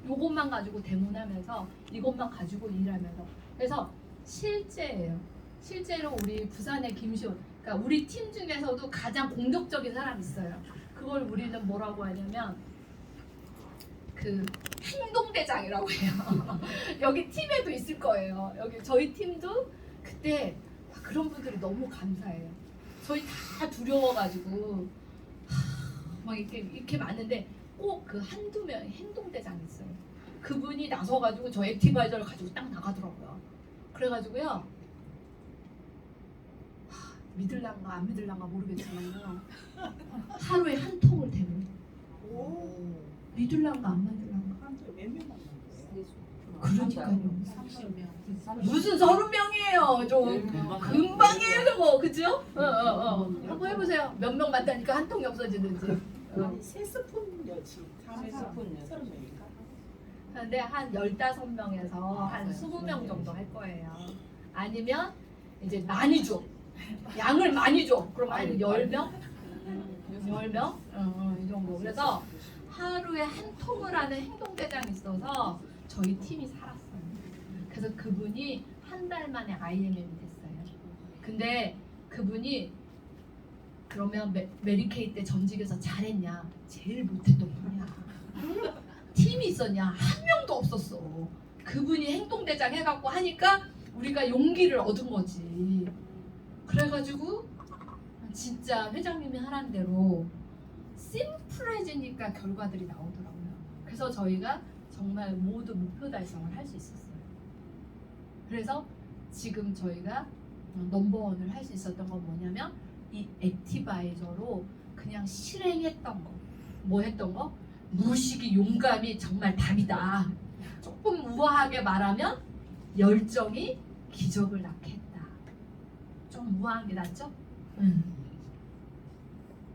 요것만 가지고 데모하면서 이것만 가지고 일하면서. 그래서 실제예요. 실제로 우리 부산의 김시온, 그러니까 우리 팀 중에서도 가장 공격적인 사람이 있어요. 그걸 우리는 뭐라고 하냐면 그 행동대장이라고 해요. 여기 팀에도 있을 거예요. 여기 저희 팀도 그때 그런 분들이 너무 감사해요. 저희 다 두려워가지고 막 이렇게 많은데 꼭 그 한두 명 행동대장이 있어요. 그분이 나서가지고 저 액티바이저를 가지고 딱 나가더라고요. 그래가지고요. 믿을란가 안 믿을란가 모르겠지만요. 하루에 한 통을 대면 믿을란가 안 믿을란가. 그러니까요.
30명.
무슨 30명이에요. 좀 금방 해요 저거. 그죠? 한번 해보세요. 몇 명 만나니까 한 통이 없어지는지.
아니 3스푼여지. 3스푼 30명인가?
근데 한 15명에서 한 20명 정도 할 거예요. 아니면 이제 많이 줘. 양을 많이 줘. 그럼 한 10명? 10명? 이 정도. 그래서 하루에 한 통을 하는 행동대장이 있어서 저희 팀이 살았어요. 그래서 그분이 한 달 만에 IMM이 됐어요. 근데 그분이 그러면 메리케이 때 전직에서 잘했냐? 제일 못했던 분이야. 팀이 있었냐? 한 명도 없었어. 그분이 행동대장 해갖고 하니까 우리가 용기를 얻은 거지. 그래가지고 진짜 회장님이 하라는 대로 심플해지니까 결과들이 나오더라고요. 그래서 저희가 정말 모두 목표 달성을 할 수 있었어요. 그래서 지금 저희가 넘버원을 할 수 있었던 건 뭐냐면 이 액티바이저로 그냥 실행했던 거. 뭐 했던 거? 무식이 용감이 정말 답이다. 조금 우아하게 말하면 열정이 기적을 낳게 했다. 좀 우아한 게 낫죠?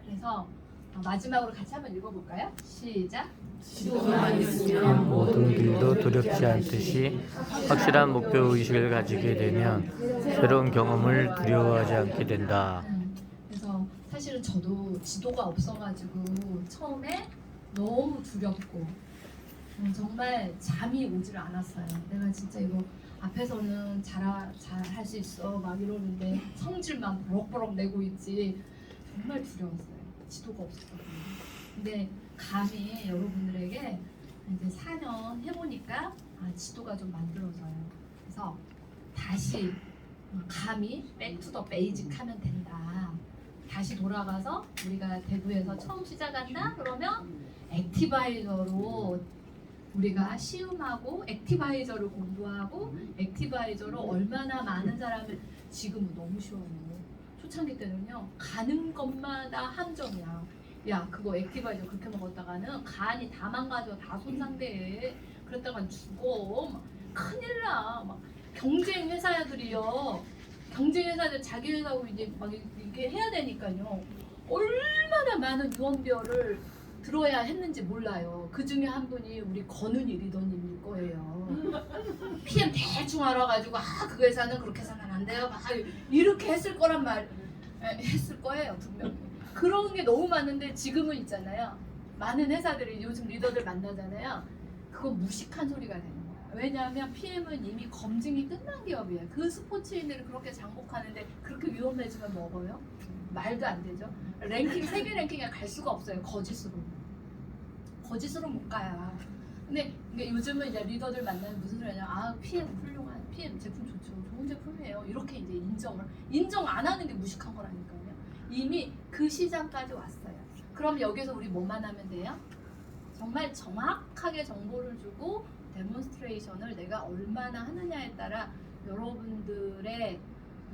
그래서 마지막으로 같이 한번 읽어볼까요? 시작.
지도만 있으면 모든 일도 두렵지 않듯이 확실한 목표 의식을 가지게 되면 새로운 경험을 두려워하지 않게 된다.
그래서 사실은 저도 지도가 없어가지고 처음에 너무 두렵고 정말 잠이 오질 않았어요. 내가 진짜 이거 앞에서는 잘 할 수 있어 막 이러는데 성질만 버럭버럭 내고 있지. 정말 두려웠어요. 지도가 없었거든요. 근데 감히 여러분들에게 이제 4년 해보니까 지도가 좀 만들어져요. 그래서 다시 감히 백투더 베이직 하면 된다. 다시 돌아가서 우리가 대구에서 처음 시작한다? 그러면 액티바이저로 우리가 시음하고 액티바이저를 공부하고 액티바이저로 얼마나 많은 사람을 지금은 너무 쉬워요. 초창기 때는요 가는 것마다 함정이야. 야 그거 액티바이저 그렇게 먹었다가는 간이 다 망가져 다 손상돼. 그랬다간 죽어. 막 큰일 나. 막 경쟁 회사들이요. 경쟁 회사들 자기 회사하고 이제 막 이렇게 해야 되니까요. 얼마나 많은 유언비어를 들어야 했는지 몰라요. 그 중에 한 분이 우리 권은희 리더님일 거예요. PM 대충 알아가지고 그 회사는 그렇게 해서는 안 돼요. 막 이렇게 했을 거란 말 했을 거예요 분명히. 그런 게 너무 많은데 지금은 있잖아요. 많은 회사들이 요즘 리더들 만나잖아요. 그거 무식한 소리가 되는 거예요. 왜냐하면 PM은 이미 검증이 끝난 기업이에요. 그 스포츠인들이 그렇게 장복하는데 그렇게 위험해지면 먹어요? 말도 안 되죠. 랭킹 세계 랭킹에 갈 수가 없어요. 거짓으로 못 가요. 근데 요즘은 이제 리더들 만나면 무슨 소리냐? 아 PM 훌륭한 PM 제품 좋죠. 좋은 제품이에요. 이렇게 이제 인정 안 하는 게 무식한 거라니까요. 이미 그 시장까지 왔어요. 그럼 여기서 우리 뭐만 하면 돼요? 정말 정확하게 정보를 주고 데몬스트레이션을 내가 얼마나 하느냐에 따라 여러분들의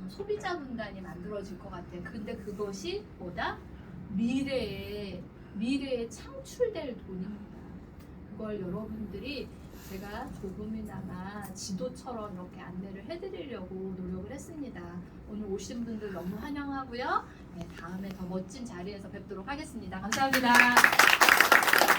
소비자 분단이 만들어질 것 같아요. 근데 그것이 뭐다? 미래에 창출될 돈입니다. 그걸 여러분들이 제가 조금이나마 지도처럼 이렇게 안내를 해드리려고 노력을 했습니다. 오늘 오신 분들 너무 환영하고요. 네, 다음에 더 멋진 자리에서 뵙도록 하겠습니다. 감사합니다.